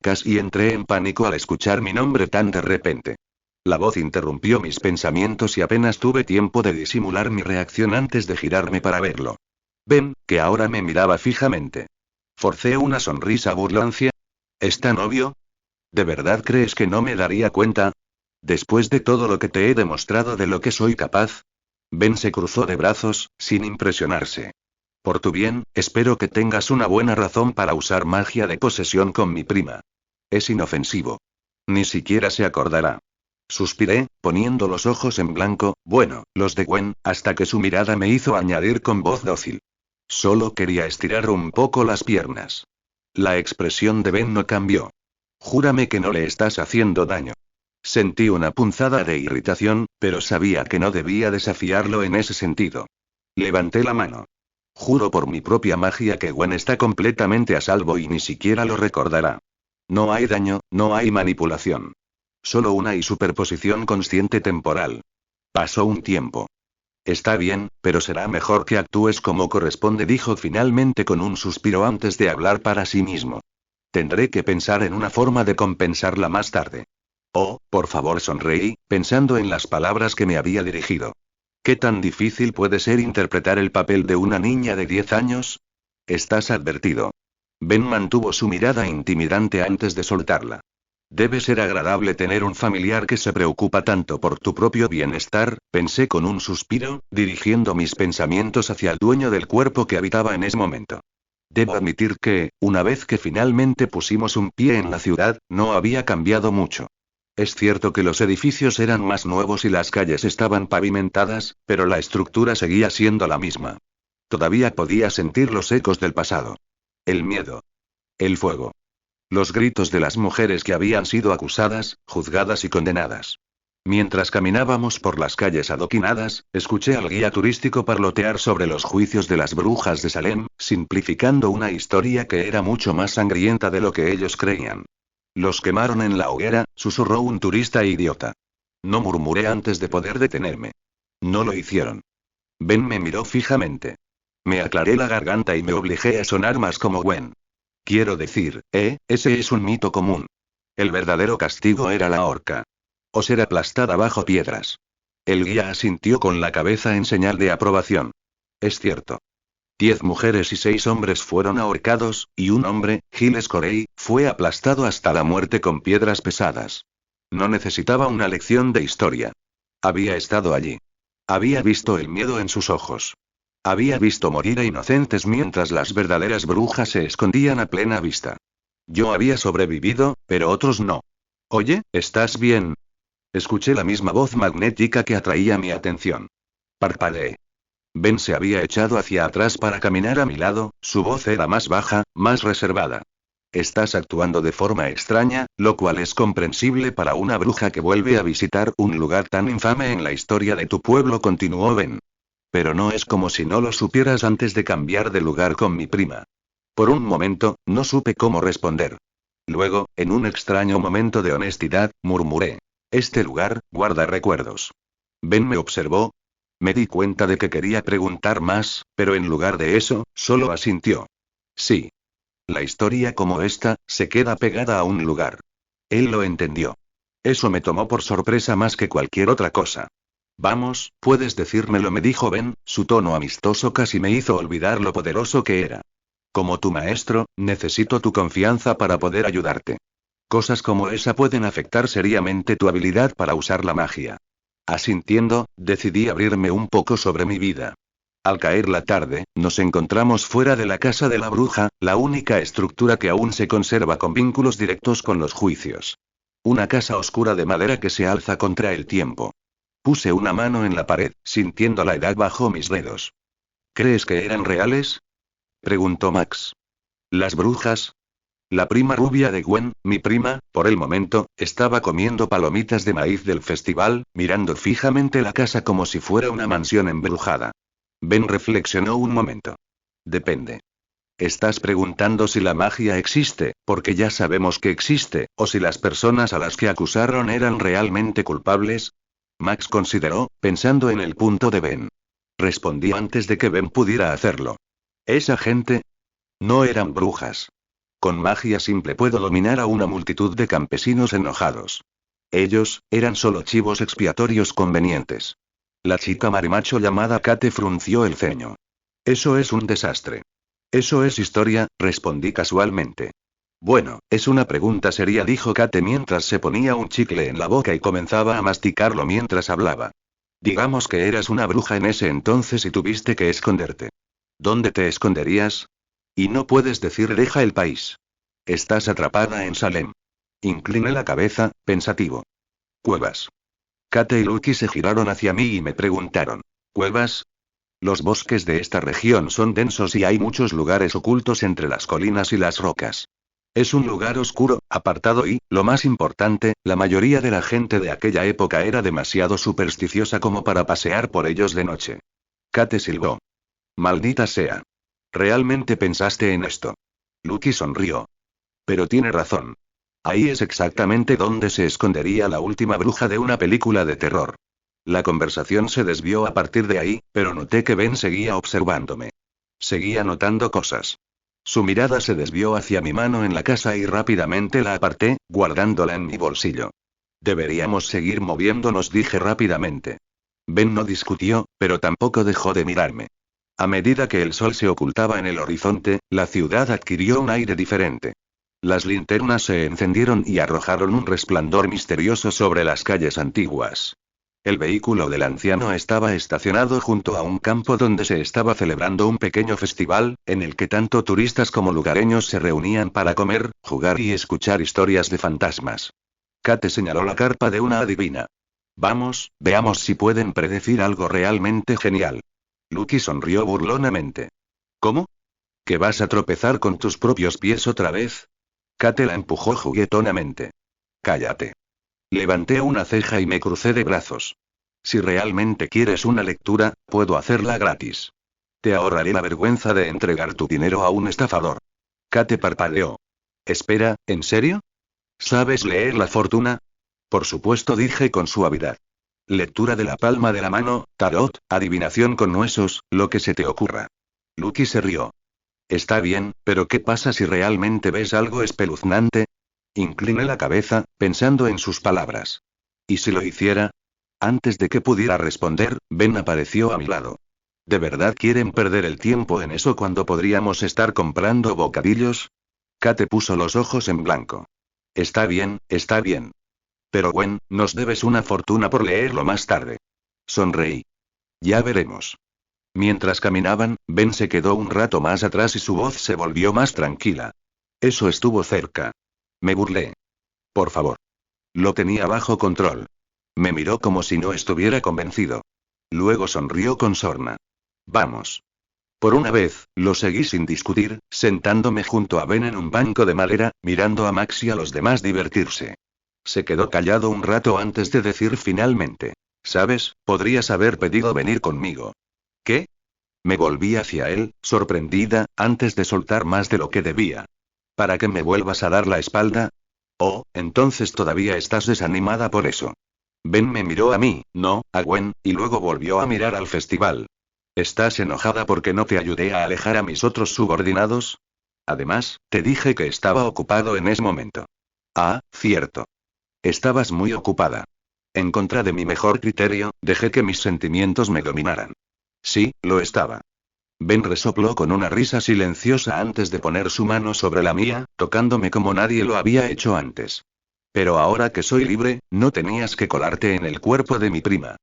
Casi entré en pánico al escuchar mi nombre tan de repente. La voz interrumpió mis pensamientos y apenas tuve tiempo de disimular mi reacción antes de girarme para verlo. Ben, que ahora me miraba fijamente. Forcé una sonrisa burlancia. ¿Es tan obvio? ¿De verdad crees que no me daría cuenta? Después de todo lo que te he demostrado de lo que soy capaz. Ben se cruzó de brazos, sin impresionarse. Por tu bien, espero que tengas una buena razón para usar magia de posesión con mi prima. Es inofensivo. Ni siquiera se acordará. Suspiré, poniendo los ojos en blanco, bueno, los de Gwen, hasta que su mirada me hizo añadir con voz dócil. Solo quería estirar un poco las piernas. La expresión de Ben no cambió. Júrame que no le estás haciendo daño. Sentí una punzada de irritación, pero sabía que no debía desafiarlo en ese sentido. Levanté la mano. Juro por mi propia magia que Gwen está completamente a salvo y ni siquiera lo recordará. No hay daño, no hay manipulación. Solo una y superposición consciente temporal. Pasó un tiempo. Está bien, pero será mejor que actúes como corresponde, dijo finalmente con un suspiro antes de hablar para sí mismo. Tendré que pensar en una forma de compensarla más tarde. Oh, por favor, sonreí, pensando en las palabras que me había dirigido. ¿Qué tan difícil puede ser interpretar el papel de una niña de 10 años? Estás advertido. Ben mantuvo su mirada intimidante antes de soltarla. Debe ser agradable tener un familiar que se preocupa tanto por tu propio bienestar, pensé con un suspiro, dirigiendo mis pensamientos hacia el dueño del cuerpo que habitaba en ese momento. Debo admitir que, una vez que finalmente pusimos un pie en la ciudad, no había cambiado mucho. Es cierto que los edificios eran más nuevos y las calles estaban pavimentadas, pero la estructura seguía siendo la misma. Todavía podía sentir los ecos del pasado. El miedo. El fuego. Los gritos de las mujeres que habían sido acusadas, juzgadas y condenadas. Mientras caminábamos por las calles adoquinadas, escuché al guía turístico parlotear sobre los juicios de las brujas de Salem, simplificando una historia que era mucho más sangrienta de lo que ellos creían. Los quemaron en la hoguera, susurró un turista idiota. No murmuré antes de poder detenerme. No lo hicieron. Ben me miró fijamente. Me aclaré la garganta y me obligé a sonar más como Gwen. Quiero decir, ese es un mito común. El verdadero castigo era la horca. O ser aplastada bajo piedras. El guía asintió con la cabeza en señal de aprobación. Es cierto. 10 mujeres y 6 hombres fueron ahorcados, y un hombre, Giles Corey, fue aplastado hasta la muerte con piedras pesadas. No necesitaba una lección de historia. Había estado allí. Había visto el miedo en sus ojos. Había visto morir a inocentes mientras las verdaderas brujas se escondían a plena vista. Yo había sobrevivido, pero otros no. Oye, ¿estás bien? Escuché la misma voz magnética que atraía mi atención. Parpadeé. Ben se había echado hacia atrás para caminar a mi lado, su voz era más baja, más reservada. Estás actuando de forma extraña, lo cual es comprensible para una bruja que vuelve a visitar un lugar tan infame en la historia de tu pueblo, continuó Ben. Pero no es como si no lo supieras antes de cambiar de lugar con mi prima. Por un momento, no supe cómo responder. Luego, en un extraño momento de honestidad, murmuré. Este lugar, guarda recuerdos. Ben me observó. Me di cuenta de que quería preguntar más, pero en lugar de eso, solo asintió. Sí. La historia como esta, se queda pegada a un lugar. Él lo entendió. Eso me tomó por sorpresa más que cualquier otra cosa. Vamos, puedes decírmelo, me dijo Ben, su tono amistoso casi me hizo olvidar lo poderoso que era. Como tu maestro, necesito tu confianza para poder ayudarte. Cosas como esa pueden afectar seriamente tu habilidad para usar la magia. Asintiendo, decidí abrirme un poco sobre mi vida. Al caer la tarde, nos encontramos fuera de la casa de la bruja, la única estructura que aún se conserva con vínculos directos con los juicios. Una casa oscura de madera que se alza contra el tiempo. Puse una mano en la pared, sintiendo la edad bajo mis dedos. ¿Crees que eran reales? Preguntó Max. ¿Las brujas? La prima rubia de Gwen, mi prima, por el momento, estaba comiendo palomitas de maíz del festival, mirando fijamente la casa como si fuera una mansión embrujada. Ben reflexionó un momento. Depende. Estás preguntando si la magia existe, porque ya sabemos que existe, o si las personas a las que acusaron eran realmente culpables. Max consideró, pensando en el punto de Ben. Respondí antes de que Ben pudiera hacerlo. Esa gente no eran brujas. Con magia simple puedo dominar a una multitud de campesinos enojados. Ellos, eran solo chivos expiatorios convenientes. La chica marimacho llamada Kate frunció el ceño. Eso es un desastre. Eso es historia, respondí casualmente. Bueno, es una pregunta seria, dijo Kate mientras se ponía un chicle en la boca y comenzaba a masticarlo mientras hablaba. Digamos que eras una bruja en ese entonces y tuviste que esconderte. ¿Dónde te esconderías? Y no puedes decir deja el país. Estás atrapada en Salem. Incliné la cabeza, pensativo. Cuevas. Kate y Lucky se giraron hacia mí y me preguntaron. ¿Cuevas? Los bosques de esta región son densos y hay muchos lugares ocultos entre las colinas y las rocas. Es un lugar oscuro, apartado y, lo más importante, la mayoría de la gente de aquella época era demasiado supersticiosa como para pasear por ellos de noche. Kate silbó. Maldita sea. ¿Realmente pensaste en esto? Lucky sonrió. Pero tiene razón. Ahí es exactamente donde se escondería la última bruja de una película de terror. La conversación se desvió a partir de ahí, pero noté que Ben seguía observándome. Seguía notando cosas. Su mirada se desvió hacia mi mano en la casa y rápidamente la aparté, guardándola en mi bolsillo. Deberíamos seguir moviéndonos, dije rápidamente. Ben no discutió, pero tampoco dejó de mirarme. A medida que el sol se ocultaba en el horizonte, la ciudad adquirió un aire diferente. Las linternas se encendieron y arrojaron un resplandor misterioso sobre las calles antiguas. El vehículo del anciano estaba estacionado junto a un campo donde se estaba celebrando un pequeño festival, en el que tanto turistas como lugareños se reunían para comer, jugar y escuchar historias de fantasmas. Kate señaló la carpa de una adivina. Vamos, veamos si pueden predecir algo realmente genial. Lucky sonrió burlonamente. ¿Cómo? ¿Que vas a tropezar con tus propios pies otra vez? Kate la empujó juguetonamente. Cállate. Levanté una ceja y me crucé de brazos. Si realmente quieres una lectura, puedo hacerla gratis. Te ahorraré la vergüenza de entregar tu dinero a un estafador. Kate parpadeó. Espera, ¿en serio? ¿Sabes leer la fortuna? Por supuesto, dije con suavidad. Lectura de la palma de la mano, tarot, adivinación con huesos, lo que se te ocurra. Lucky se rió. Está bien, pero ¿qué pasa si realmente ves algo espeluznante? Incliné la cabeza, pensando en sus palabras. ¿Y si lo hiciera? Antes de que pudiera responder, Ben apareció a mi lado. ¿De verdad quieren perder el tiempo en eso cuando podríamos estar comprando bocadillos? Kate puso los ojos en blanco. Está bien, está bien. Pero Gwen, nos debes una fortuna por leerlo más tarde. Sonreí. Ya veremos. Mientras caminaban, Ben se quedó un rato más atrás y su voz se volvió más tranquila. Eso estuvo cerca. Me burlé. Por favor. Lo tenía bajo control. Me miró como si no estuviera convencido. Luego sonrió con sorna. Vamos. Por una vez, lo seguí sin discutir, sentándome junto a Ben en un banco de madera, mirando a Max y a los demás divertirse. Se quedó callado un rato antes de decir finalmente. ¿Sabes? Podrías haber pedido venir conmigo. ¿Qué? Me volví hacia él, sorprendida, antes de soltar más de lo que debía. ¿Para que me vuelvas a dar la espalda? Oh, entonces todavía estás desanimada por eso. Ben me miró a mí, no, a Gwen, y luego volvió a mirar al festival. ¿Estás enojada porque no te ayudé a alejar a mis otros subordinados? Además, te dije que estaba ocupado en ese momento. Ah, cierto. Estabas muy ocupada. En contra de mi mejor criterio, dejé que mis sentimientos me dominaran. Sí, lo estaba. Ben resopló con una risa silenciosa antes de poner su mano sobre la mía, tocándome como nadie lo había hecho antes. Pero ahora que soy libre, no tenías que colarte en el cuerpo de mi prima.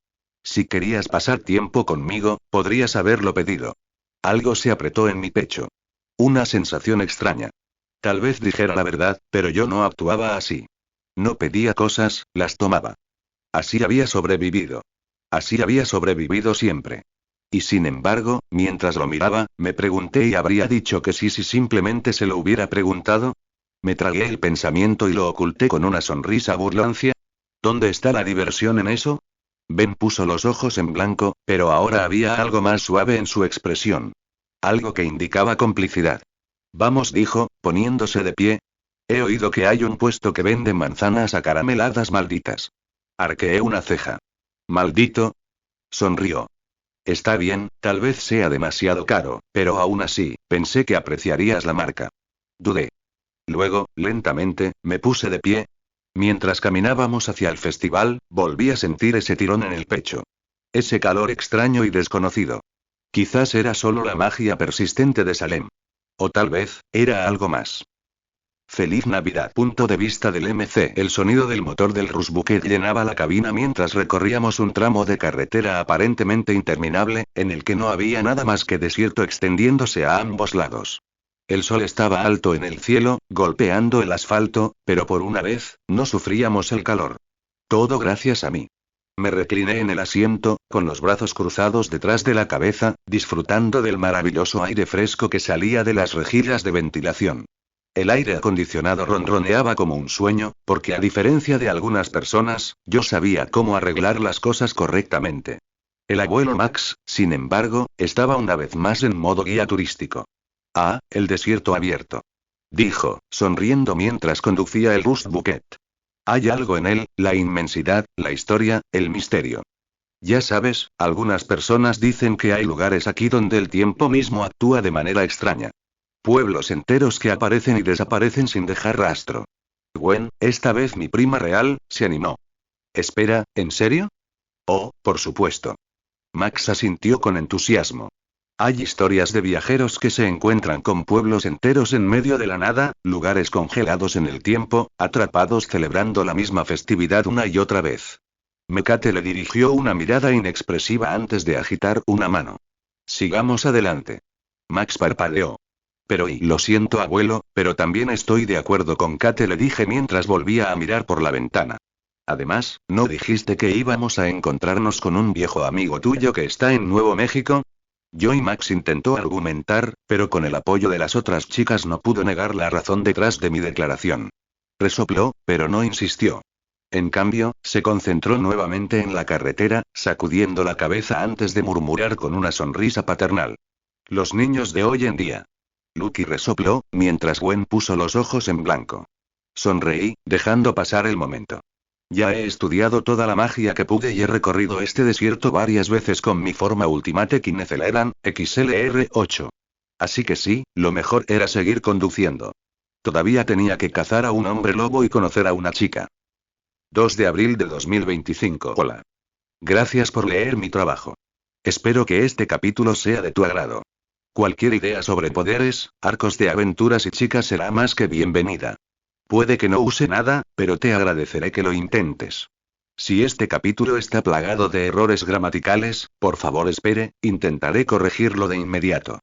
Si querías pasar tiempo conmigo, podrías haberlo pedido. Algo se apretó en mi pecho. Una sensación extraña. Tal vez dijera la verdad, pero yo no actuaba así. No pedía cosas, las tomaba. Así había sobrevivido. Así había sobrevivido siempre. Y sin embargo, mientras lo miraba, me pregunté y habría dicho que sí si simplemente se lo hubiera preguntado. Me tragué el pensamiento y lo oculté con una sonrisa burlancia. ¿Dónde está la diversión en eso? Ben puso los ojos en blanco, pero ahora había algo más suave en su expresión. Algo que indicaba complicidad. Vamos, dijo, poniéndose de pie. He oído que hay un puesto que vende manzanas acarameladas malditas. Arqueé una ceja. ¿Maldito? Sonrió. Está bien, tal vez sea demasiado caro, pero aún así, pensé que apreciarías la marca. Dudé. Luego, lentamente, me puse de pie. Mientras caminábamos hacia el festival, volví a sentir ese tirón en el pecho. Ese calor extraño y desconocido. Quizás era solo la magia persistente de Salem. O tal vez, era algo más. Feliz Navidad. Punto de vista del MC. El sonido del motor del Rusbucket llenaba la cabina mientras recorríamos un tramo de carretera aparentemente interminable, en el que no había nada más que desierto extendiéndose a ambos lados. El sol estaba alto en el cielo, golpeando el asfalto, pero por una vez, no sufríamos el calor. Todo gracias a mí. Me recliné en el asiento, con los brazos cruzados detrás de la cabeza, disfrutando del maravilloso aire fresco que salía de las rejillas de ventilación. El aire acondicionado ronroneaba como un sueño, porque a diferencia de algunas personas, yo sabía cómo arreglar las cosas correctamente. El abuelo Max, sin embargo, estaba una vez más en modo guía turístico. Ah, el desierto abierto. Dijo, sonriendo mientras conducía el Rusbucket. Hay algo en él, la inmensidad, la historia, el misterio. Ya sabes, algunas personas dicen que hay lugares aquí donde el tiempo mismo actúa de manera extraña. Pueblos enteros que aparecen y desaparecen sin dejar rastro. Gwen, esta vez mi prima real, se animó. Espera, ¿en serio? Oh, por supuesto. Max asintió con entusiasmo. Hay historias de viajeros que se encuentran con pueblos enteros en medio de la nada, lugares congelados en el tiempo, atrapados celebrando la misma festividad una y otra vez. Mecate le dirigió una mirada inexpresiva antes de agitar una mano. Sigamos adelante. Max parpadeó. Lo siento abuelo, pero también estoy de acuerdo con Kate, le dije mientras volvía a mirar por la ventana. Además, ¿no dijiste que íbamos a encontrarnos con un viejo amigo tuyo que está en Nuevo México? Joy Max intentó argumentar, pero con el apoyo de las otras chicas no pudo negar la razón detrás de mi declaración. Resopló, pero no insistió. En cambio, se concentró nuevamente en la carretera, sacudiendo la cabeza antes de murmurar con una sonrisa paternal. Los niños de hoy en día. Lucky resopló, mientras Gwen puso los ojos en blanco. Sonreí, dejando pasar el momento. Ya he estudiado toda la magia que pude y he recorrido este desierto varias veces con mi forma Ultimate Kineceleran, XLR8. Así que sí, lo mejor era seguir conduciendo. Todavía tenía que cazar a un hombre lobo y conocer a una chica. 2 de abril de 2025. Hola. Gracias por leer mi trabajo. Espero que este capítulo sea de tu agrado. Cualquier idea sobre poderes, arcos de aventuras y chicas será más que bienvenida. Puede que no use nada, pero te agradeceré que lo intentes. Si este capítulo está plagado de errores gramaticales, por favor espere, intentaré corregirlo de inmediato.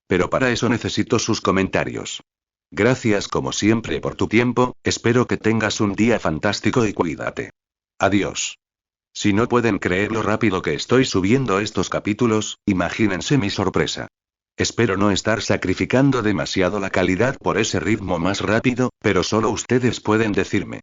Pero para eso necesito sus comentarios. Gracias como siempre por tu tiempo, espero que tengas un día fantástico y cuídate. Adiós. Si no pueden creer lo rápido que estoy subiendo estos capítulos, imagínense mi sorpresa. Espero no estar sacrificando demasiado la calidad por ese ritmo más rápido, pero solo ustedes pueden decirme.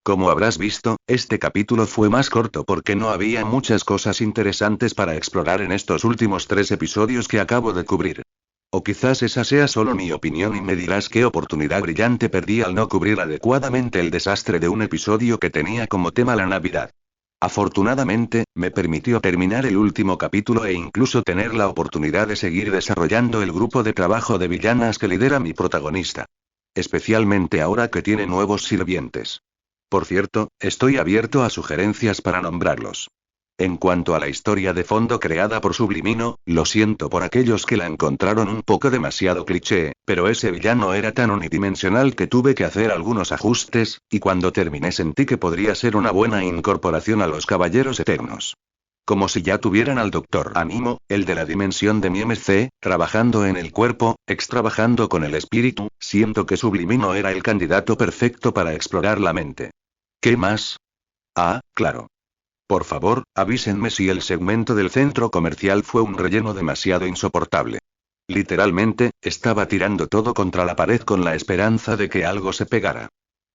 Como habrás visto, este capítulo fue más corto porque no había muchas cosas interesantes para explorar en estos últimos 3 episodios que acabo de cubrir. O quizás esa sea solo mi opinión y me dirás qué oportunidad brillante perdí al no cubrir adecuadamente el desastre de un episodio que tenía como tema la Navidad. Afortunadamente, me permitió terminar el último capítulo e incluso tener la oportunidad de seguir desarrollando el grupo de trabajo de villanas que lidera mi protagonista. Especialmente ahora que tiene nuevos sirvientes. Por cierto, estoy abierto a sugerencias para nombrarlos. En cuanto a la historia de fondo creada por Sublimino, lo siento por aquellos que la encontraron un poco demasiado cliché, pero ese villano era tan unidimensional que tuve que hacer algunos ajustes, y cuando terminé sentí que podría ser una buena incorporación a los Caballeros Eternos. Como si ya tuvieran al Dr. Animo, el de la dimensión de mi MC, trabajando en el cuerpo, extrabajando con el espíritu, siento que Sublimino era el candidato perfecto para explorar la mente. ¿Qué más? Ah, claro. Por favor, avísenme si el segmento del centro comercial fue un relleno demasiado insoportable. Literalmente, estaba tirando todo contra la pared con la esperanza de que algo se pegara.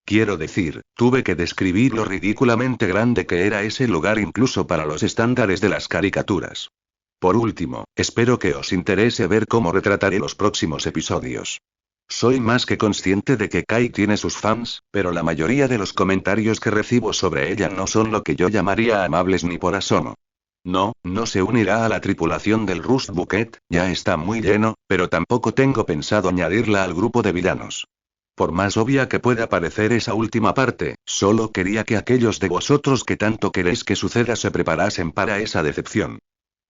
Quiero decir, tuve que describir lo ridículamente grande que era ese lugar incluso para los estándares de las caricaturas. Por último, espero que os interese ver cómo retrataré los próximos episodios. Soy más que consciente de que Kai tiene sus fans, pero la mayoría de los comentarios que recibo sobre ella no son lo que yo llamaría amables ni por asomo. No, no se unirá a la tripulación del Rusbucket, ya está muy lleno, pero tampoco tengo pensado añadirla al grupo de villanos. Por más obvia que pueda parecer esa última parte, solo quería que aquellos de vosotros que tanto queréis que suceda se preparasen para esa decepción.